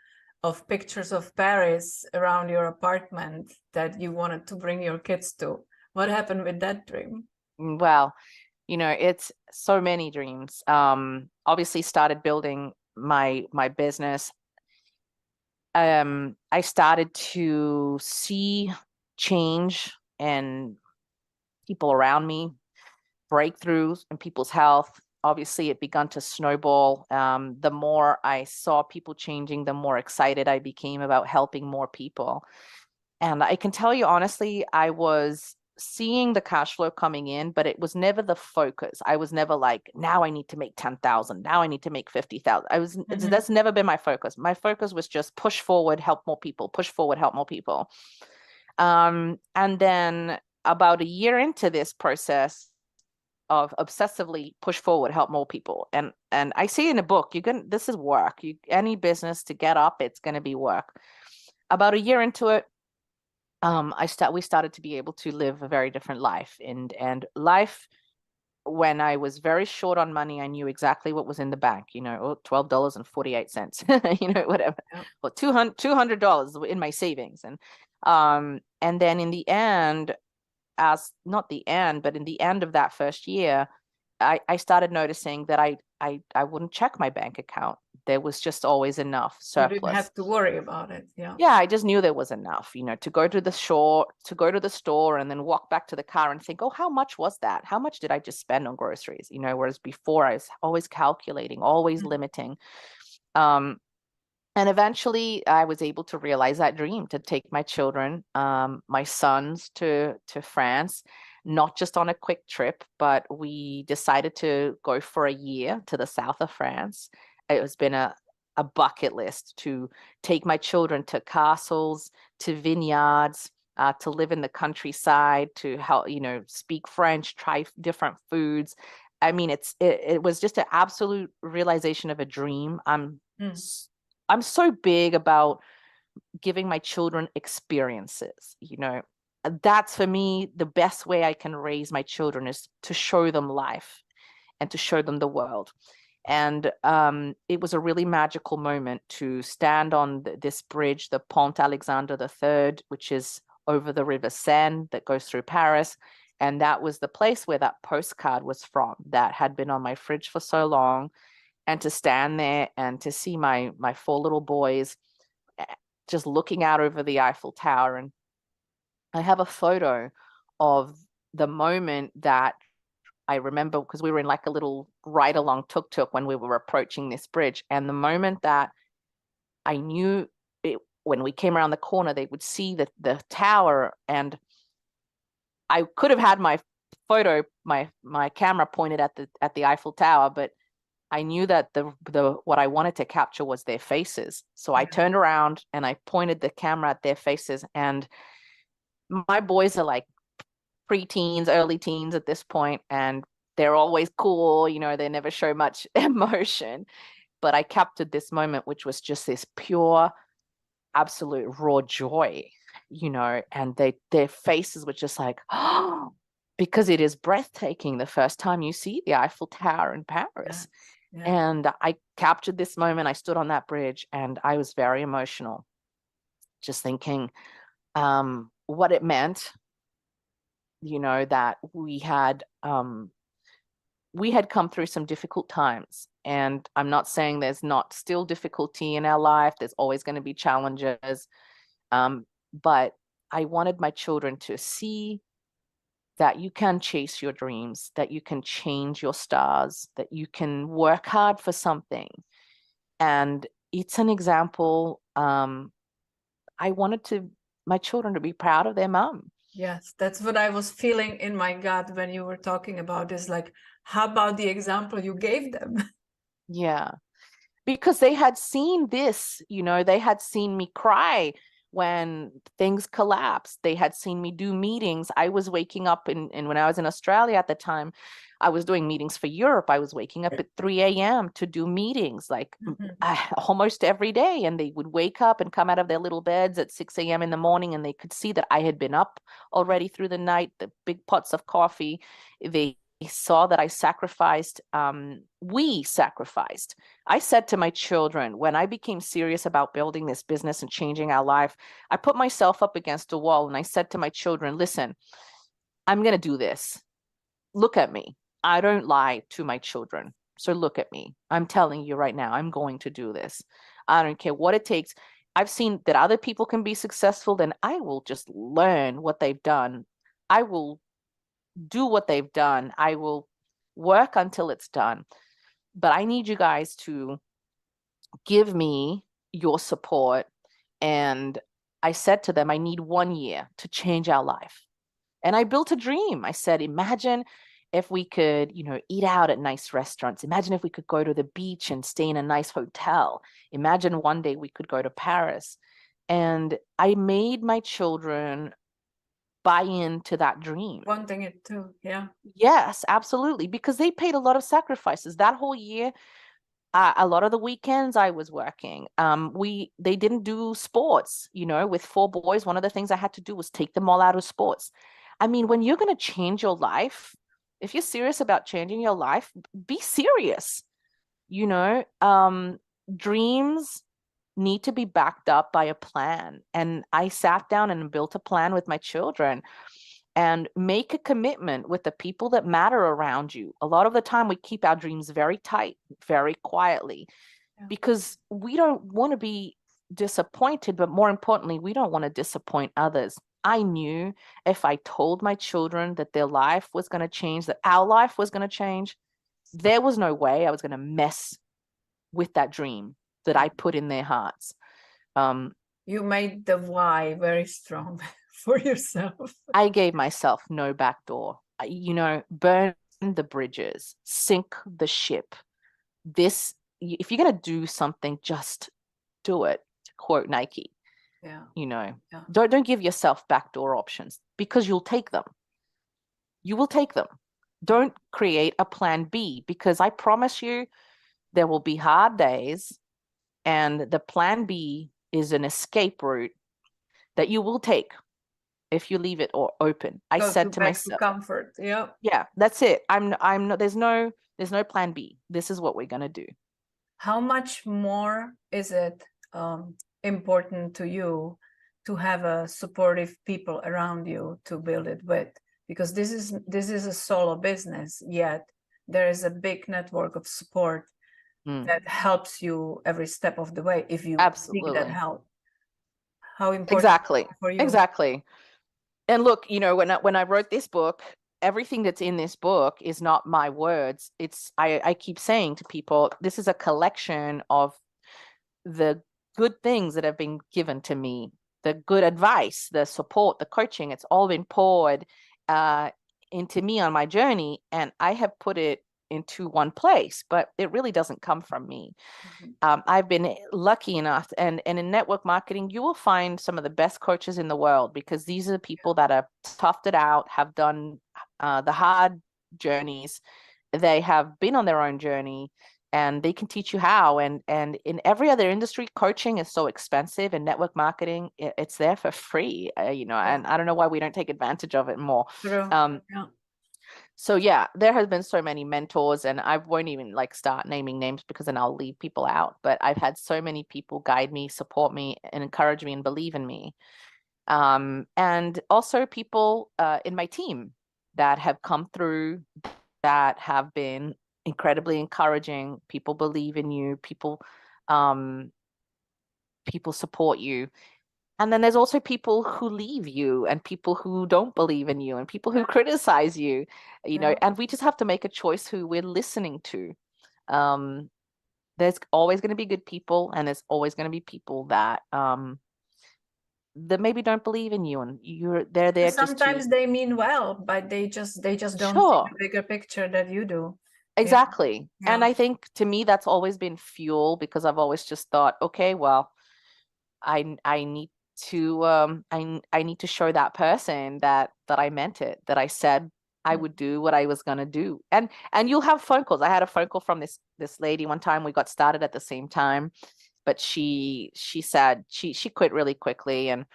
of pictures of Paris around your apartment that you wanted to bring your kids to. What happened with that dream? Well, it's so many dreams. Obviously started building my business. I started to see change in people around me, breakthroughs in people's health. Obviously, it began to snowball. The more I saw people changing, the more excited I became about helping more people. And I can tell you honestly, I was seeing the cash flow coming in, but it was never the focus. I was never like, now I need to make 10,000. Now I need to make 50,000. That's never been my focus. My focus was just push forward, help more people, push forward, help more people. And then about a year into this process of obsessively push forward, help more people. And I see in a book, this is work. Any business to get up, it's going to be work. About a year into it, we started to be able to live a very different life. And life, when I was very short on money, I knew exactly what was in the bank, $12.48, whatever, or $200 in my savings. And then in the end, not the end, but in the end of that first year, I started noticing that I wouldn't check my bank account. There was just always enough surplus. You didn't have to worry about it. Yeah, I just knew there was enough, to go to the store and then walk back to the car and think, oh, how much was that? How much did I just spend on groceries? Whereas before I was always calculating, always limiting. And eventually I was able to realize that dream to take my children, my sons to France, not just on a quick trip, but we decided to go for a year to the south of France. It has been a bucket list to take my children to castles, to vineyards, to live in the countryside, to help, speak French, try different foods. I mean, it was just an absolute realization of a dream. I'm so big about giving my children experiences, That's for me, the best way I can raise my children is to show them life and to show them the world. And it was a really magical moment to stand on this bridge, the Pont Alexander III, which is over the River Seine that goes through Paris. And that was the place where that postcard was from that had been on my fridge for so long. And to stand there and to see my 4 little boys just looking out over the Eiffel Tower. And I have a photo of the moment that I remember, because we were in like a little ride-along tuk-tuk when we were approaching this bridge. And the moment that I knew it, when we came around the corner, they would see the tower. And I could have had my photo, my camera pointed at the Eiffel Tower, but I knew that the what I wanted to capture was their faces. So I turned around and I pointed the camera at their faces. And my boys are like pre-teens, early teens at this point, and they're always cool, they never show much emotion. But I captured this moment, which was just this pure, absolute raw joy, and their faces were just like, oh, because it is breathtaking the first time you see the Eiffel Tower in Paris. And I captured this moment. I stood on that bridge and I was very emotional, just thinking what it meant, that we had come through some difficult times. And I'm not saying there's not still difficulty in our life. There's always going to be challenges. But I wanted my children to see that you can chase your dreams, that you can change your stars, that you can work hard for something. And it's an example. I wanted my children to be proud of their mom. Yes, that's what I was feeling in my gut when you were talking about this. Like, how about the example you gave them? Yeah. Because they had seen this, they had seen me cry when things collapsed. They had seen me do meetings. I was waking up and when I was in Australia at the time, I was doing meetings for Europe. I was waking up at 3 a.m. to do meetings like almost every day. And they would wake up and come out of their little beds at 6 a.m. in the morning, and they could see that I had been up already through the night, the big pots of coffee. They saw that I sacrificed. We sacrificed. I said to my children, when I became serious about building this business and changing our life, I put myself up against a wall and I said to my children, listen, I'm going to do this. Look at me. I don't lie to my children. So look at me. I'm telling you right now, I'm going to do this. I don't care what it takes. I've seen that other people can be successful, then I will just learn what they've done. I will do what they've done. I will work until it's done. But I need you guys to give me your support. And I said to them, I need 1 year to change our life. And I built a dream. I said, imagine if we could, eat out at nice restaurants. Imagine if we could go to the beach and stay in a nice hotel. Imagine one day we could go to Paris. And I made my children buy into that dream. Wanting it too, yeah. Yes, absolutely. Because they paid a lot of sacrifices. That whole year, a lot of the weekends I was working. They didn't do sports, with 4 boys. One of the things I had to do was take them all out of sports. I mean, when you're going to change your life, if you're serious about changing your life, be serious. Dreams need to be backed up by a plan. And I sat down and built a plan with my children. And make a commitment with the people that matter around you. A lot of the time we keep our dreams very tight, very quietly, because we don't want to be disappointed, but more importantly, we don't want to disappoint others. I knew if I told my children that their life was going to change, that our life was going to change, there was no way I was going to mess with that dream that I put in their hearts. You made the why very strong for yourself. I gave myself no back door. Burn the bridges, sink the ship. If you're going to do something, just do it, to quote Nike. Yeah. Don't give yourself backdoor options, because you'll take them. You will take them. Don't create a plan B, because I promise you there will be hard days, and the plan B is an escape route that you will take if you leave it open. I said to myself, comfort. Yeah, that's it. I'm not, there's no plan B. This is what we're going to do. How much more is it important to you to have a supportive people around you to build it with? Because this is a solo business, yet there is a big network of support that helps you every step of the way if you seek that help. How important for you? Exactly. And look, when I wrote this book, everything that's in this book is not my words. I keep saying to people, this is a collection of the good things that have been given to me, the good advice, the support, the coaching. It's all been poured into me on my journey, and I have put it into one place, but it really doesn't come from me. I've been lucky enough, and in network marketing, you will find some of the best coaches in the world, because these are the people that have toughed it out, have done the hard journeys. They have been on their own journey, and they can teach you how. And in every other industry, coaching is so expensive, and network marketing, it's there for free, and I don't know why we don't take advantage of it more. So yeah, there has been so many mentors, and I won't even start naming names, because then I'll leave people out. But I've had so many people guide me, support me, and encourage me and believe in me. And also people in my team that have come through, that have been incredibly encouraging. People believe in you. People support you. And then there's also people who leave you, and people who don't believe in you, and people who criticize you, and we just have to make a choice who we're listening to. There's always going to be good people, and there's always going to be people that maybe don't believe in you, and they're there. Sometimes they mean well, but they just don't see the bigger picture that you do. Exactly. Yeah. And I think to me that's always been fuel, because I've always just thought, okay, well, I need to I need to show that person that I meant it, that I said I would do what I was gonna do. And you'll have phone calls. I had a phone call from this lady one time. We got started at the same time, but she said she quit really quickly, and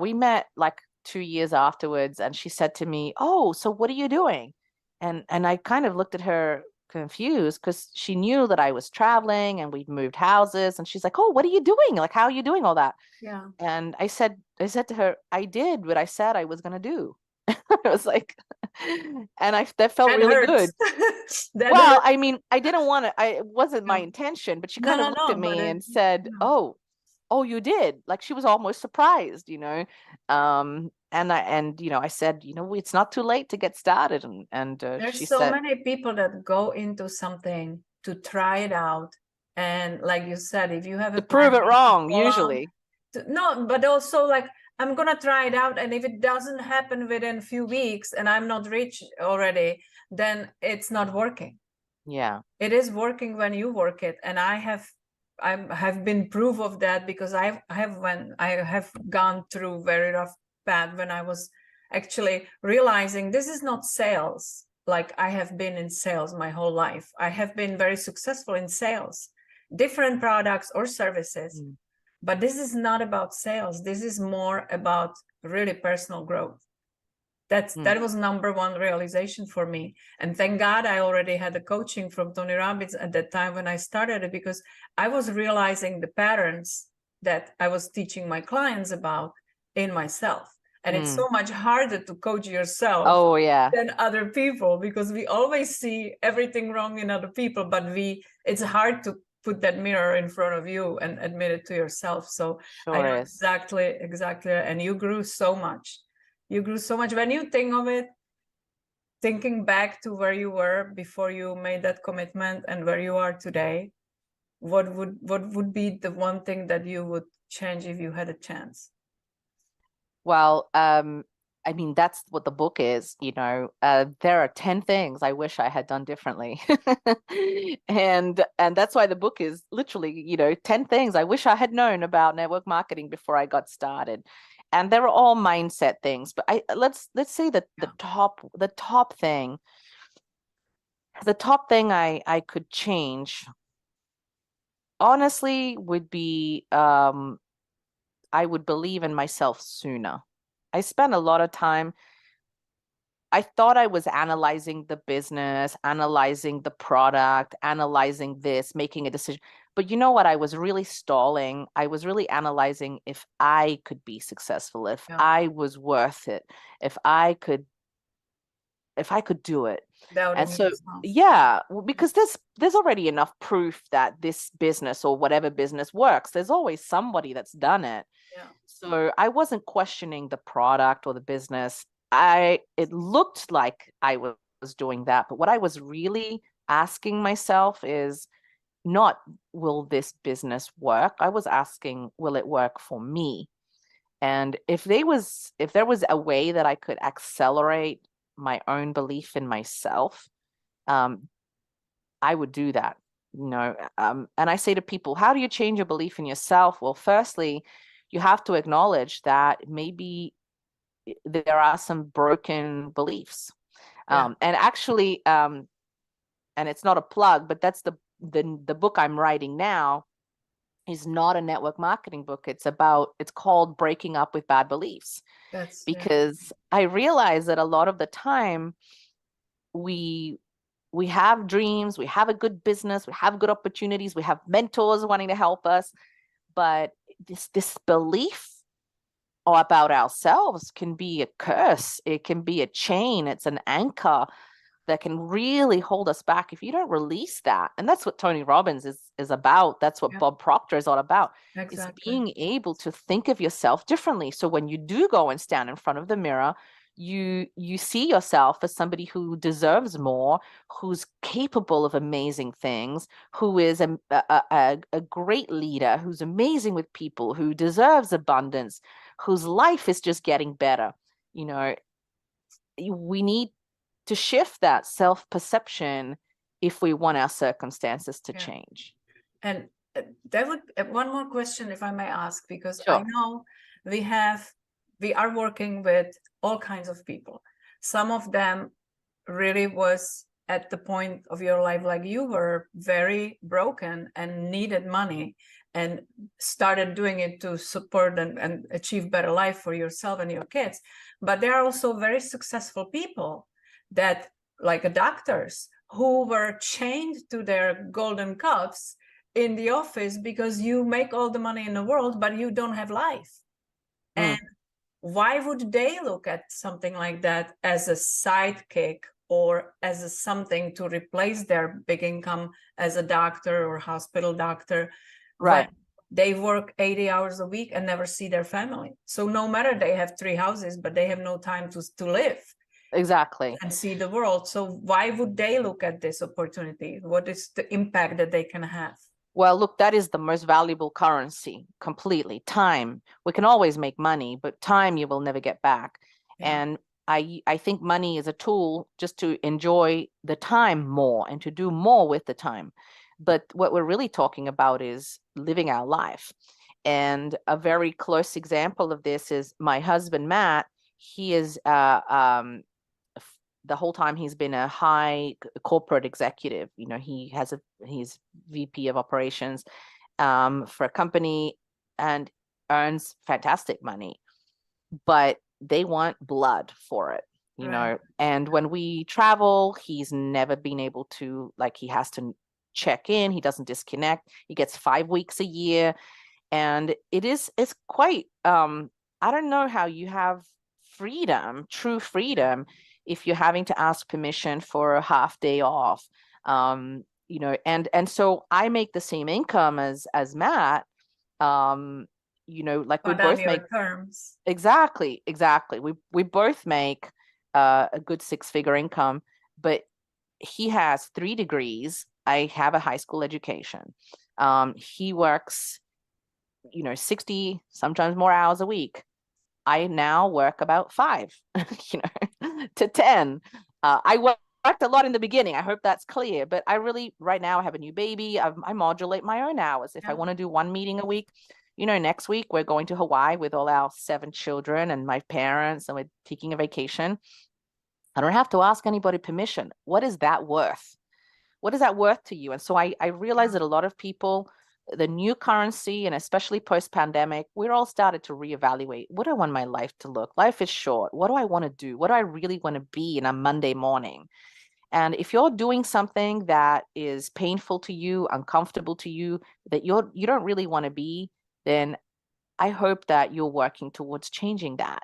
we met like 2 years afterwards, and she said to me, "Oh, so what are you doing?" And I kind of looked at her confused, because she knew that I was traveling and we'd moved houses, and she's like, "Oh, what are you doing? Like, how are you doing all that?" Yeah. And I said to her, "I did what I said I was gonna do." I was like, and that felt That really good. hurts. That Well, hurts. I mean, I didn't want to, it wasn't my No, intention, but she no, kind of no, looked at no. But me it, and said, no. "Oh, you did." Like, she was almost surprised, and I said, "It's not too late to get started." And she There's so said, many people that go into something to try it out. And like you said, if you have a to prove plan it wrong, to go on, usually. no, but also like, I'm gonna try it out, and if it doesn't happen within a few weeks and I'm not rich already, then it's not working. Yeah. It is working when you work it, and I have been proof of that, because I have gone through very rough path when I was actually realizing this is not sales. Like, I have been in sales my whole life. I have been very successful in sales, different products or services. But this is not about sales. This is more about really personal growth. That was number one realization for me. And thank God I already had the coaching from Tony Robbins at that time when I started it, because I was realizing the patterns that I was teaching my clients about in myself. And it's so much harder to coach yourself Oh, yeah. than other people, because we always see everything wrong in other people, but it's hard to put that mirror in front of you and admit it to yourself. So I Sure know is. exactly. And you grew so much. You grew so much. When you think of it, thinking back to where you were before you made that commitment and where you are today, what would be the one thing that you would change if you had a chance? Well, I mean, that's what the book is, there are 10 things I wish I had done differently. And that's why the book is literally, 10 things I wish I had known about network marketing before I got started. And they're all mindset things, but let's say that the top thing I could change, honestly, would be I would believe in myself sooner. I spent a lot of time. I thought I was analyzing the business, analyzing the product, analyzing this, making a decision. But you know what? I was really stalling. I was really analyzing if I could be successful, if I was worth it, if I could do it. Doubting And so, yourself. yeah, because there's already enough proof that this business or whatever business works. There's always somebody that's done it. Yeah. So I wasn't questioning the product or the business. It looked like I was doing that, but what I was really asking myself is not, will this business work? I was asking, will it work for me? And if there was a way that I could accelerate my own belief in myself, I would do that. And I say to people, how do you change your belief in yourself? Well, firstly, you have to acknowledge that maybe there are some broken beliefs. And actually, and it's not a plug, but that's the book I'm writing now is not a network marketing book. It's called Breaking Up with Bad Beliefs. Because I realize that a lot of the time we have dreams, we have a good business, we have good opportunities, we have mentors wanting to help us, but this belief about ourselves can be a curse. It can be a chain. It's an anchor that can really hold us back if you don't release that. And that's what Tony Robbins is about. That's what Bob Proctor is all about. Is being able to think of yourself differently. So when you do go and stand in front of the mirror, you see yourself as somebody who deserves more, who's capable of amazing things, who is a great leader, who's amazing with people, who deserves abundance, whose life is just getting better. We need to shift that self-perception if we want our circumstances to change. And that would one more question, if I may ask, because Sure. I know we are working with all kinds of people. Some of them really was at the point of your life like you were, very broken and needed money and started doing it to support and achieve better life for yourself and your kids. But there are also very successful people that, like doctors, who were chained to their golden cups in the office because you make all the money in the world, but you don't have life. And why would they look at something like that as a sidekick or as something to replace their big income as a doctor or hospital doctor? Right. When they work 80 hours a week and never see their family. So no matter they have 3 houses, but they have no time to live. Exactly. And see the world. So why would they look at this opportunity? What is the impact that they can have? Well, look, that is the most valuable currency, completely. Time. We can always make money, but time you will never get back. Yeah. And I think money is a tool just to enjoy the time more and to do more with the time. But what we're really talking about is living our life. And a very close example of this is my husband, Matt. He is the whole time he's been a high corporate executive. You know, he's VP of operations for a company and earns fantastic money, but they want blood for it, you know. And when we travel, he's never been able to, like, he has to check in, he doesn't disconnect, he gets 5 weeks a year. And it's quite I don't know how you have freedom, true freedom, if you're having to ask permission for a half day off. You know, and so I make the same income as Matt. You know, like, but we both on make your terms. Exactly. We both make a good 6-figure income, but he has 3 degrees. I have a high school education. He works, you know, 60, sometimes more hours a week. I now work about 5, you know, to 10. I worked a lot in the beginning. I hope that's clear. But I really, right now, I have a new baby. I modulate my own hours. If I want to do 1 meeting a week, you know, next week we're going to Hawaii with all our 7 children and my parents, and we're taking a vacation. I don't have to ask anybody permission. What is that worth? What is that worth to you? And so I realize that a lot of people, the new currency, and especially post-pandemic, we're all started to reevaluate. What do I want my life to look? Life is short. What do I want to do? What do I really want to be in a Monday morning? And if you're doing something that is painful to you, uncomfortable to you, that you don't really want to be, then I hope that you're working towards changing that.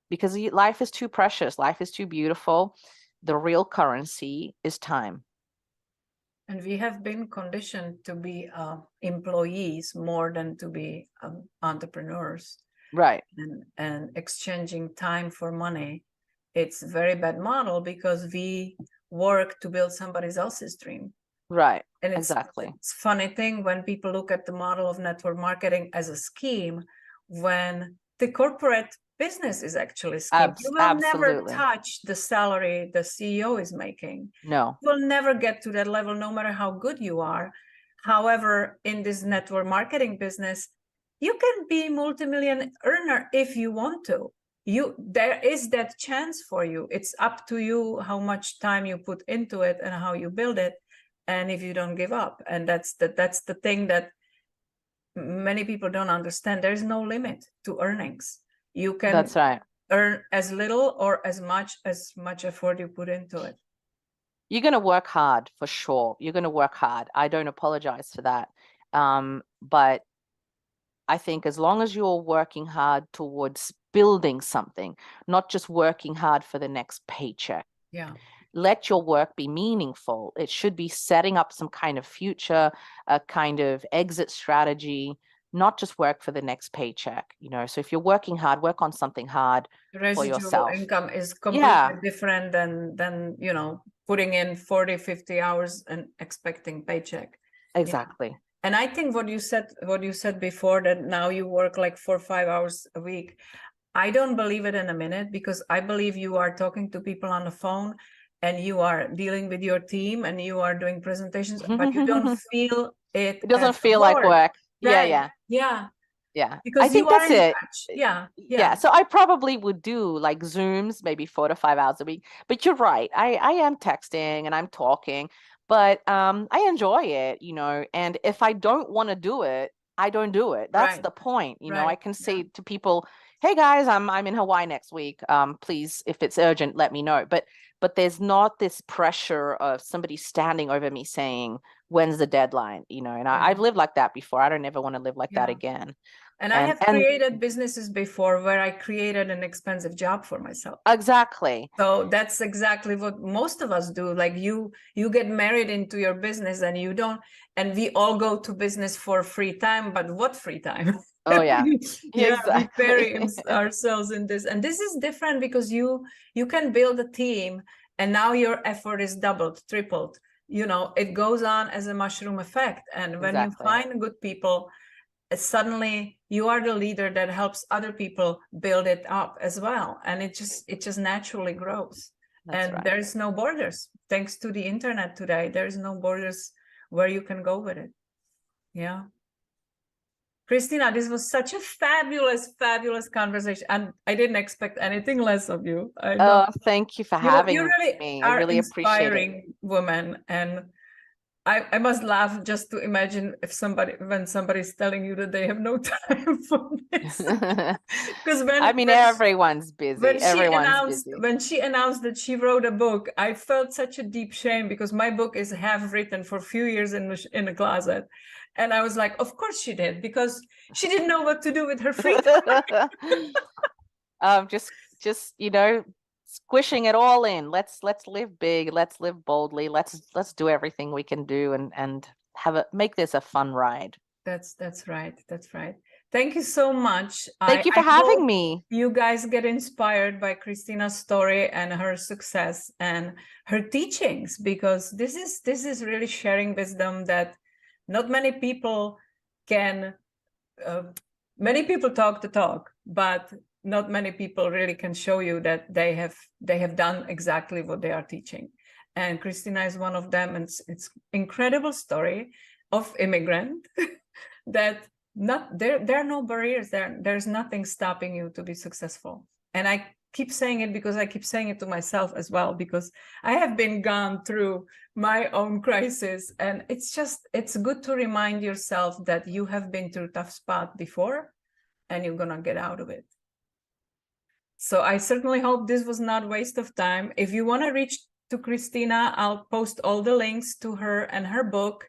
Because life is too precious. Life is too beautiful. The real currency is time. And we have been conditioned to be employees more than to be entrepreneurs. Right. And exchanging time for money. It's a very bad model because we work to build somebody else's dream. Right. And Exactly. It's a funny thing when people look at the model of network marketing as a scheme, when the corporate business is actually a scheme. You will never touch the salary the CEO is making. No. You will never get to that level, no matter how good you are. However, in this network marketing business, you can be multi-million earner if you want to. There is that chance for you. It's up to you how much time you put into it and how you build it, and if you don't give up. And that's the thing that many people don't understand. There's no limit to earnings. You can That's right. earn as little or as much effort you put into it. You're going to work hard for sure. You're going to work hard. I don't apologize for that. But I think as long as you're working hard towards building something, not just working hard for the next paycheck. Yeah. Let your work be meaningful. It should be setting up some kind of future, a kind of exit strategy, not just work for the next paycheck, you know. So if you're working hard, work on something hard for yourself. Income is completely different than, you know, putting in 40, 50 hours and expecting paycheck. Exactly. Yeah. And I think what you said before, that now you work like 4 or 5 hours a week, I don't believe it in a minute, because I believe you are talking to people on the phone and you are dealing with your team and you are doing presentations, but you don't feel it. It doesn't as feel like work. work. Yeah, Right. yeah. Yeah. Yeah. Because I you think are that's in it. touch. Yeah. Yeah. So I probably would do like Zooms, maybe 4 to 5 hours a week. But you're right. I am texting and I'm talking, but I enjoy it, you know, and if I don't want to do it, I don't do it. That's Right. the point. You know, Right. I can say to people, hey guys, I'm in Hawaii next week. Please, if it's urgent, let me know. But there's not this pressure of somebody standing over me saying, when's the deadline? You know, and I've lived like that before. I don't ever want to live like that again. And I have created businesses before where I created an expensive job for myself. Exactly. So that's exactly what most of us do. Like you get married into your business and you don't, and we all go to business for free time, but what free time? Oh yeah. Yeah, Exactly. we bury ourselves in this. And this is different because you can build a team and now your effort is doubled, tripled. You know, it goes on as a mushroom effect. And when you find good people, suddenly you are the leader that helps other people build it up as well, and it just naturally grows. That's right. There's no borders. Thanks to the internet today, there's no borders where you can go with it. Yeah. Cristina, this was such a fabulous conversation, and I didn't expect anything less of you. Oh, thank you for having you really me. I are really appreciate it. inspiring woman, and I must laugh just to imagine when somebody's telling you that they have no time for this. Because I mean, everyone's busy. When she announced that she wrote a book, I felt such a deep shame, because my book is half written for a few years in the closet. And I was like, of course she did, because she didn't know what to do with her free time. Just, you know, squishing it all in. Let's live big. Let's live boldly. Let's do everything we can do and make this a fun ride. That's right. That's right. Thank you so much. Thank you for having me. You guys get inspired by Cristina's story and her success and her teachings, because this is really sharing wisdom that not many people can. Many people talk the talk, but not many people really can show you that they have done exactly what they are teaching. And Cristina is one of them, and it's incredible story of immigrant that there are no barriers there's nothing stopping you to be successful. And I keep saying it because I keep saying it to myself as well, because I have been gone through my own crisis, and it's good to remind yourself that you have been through a tough spot before and you're gonna get out of it. So I certainly hope this was not a waste of time. If you want to reach to Cristina, I'll post all the links to her and her book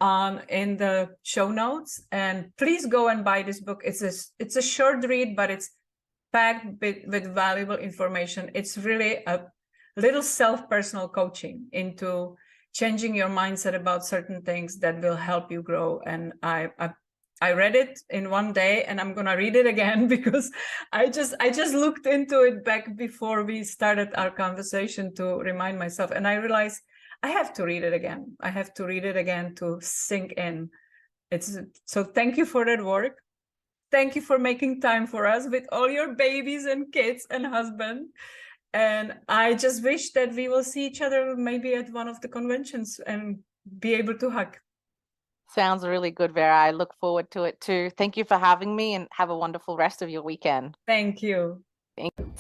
in the show notes, and please go and buy this book. It's a short read, but it's packed with valuable information. It's really a little personal coaching into changing your mindset about certain things that will help you grow. And I read it in one day, and I'm gonna read it again because I just looked into it back before we started our conversation to remind myself, and I realized I have to read it again. I have to read it again to sink in. So thank you for that work. Thank you for making time for us with all your babies and kids and husband. And I just wish that we will see each other maybe at one of the conventions and be able to hug. Sounds really good, Vera. I look forward to it too. Thank you for having me, and have a wonderful rest of your weekend. Thank you. Thank you.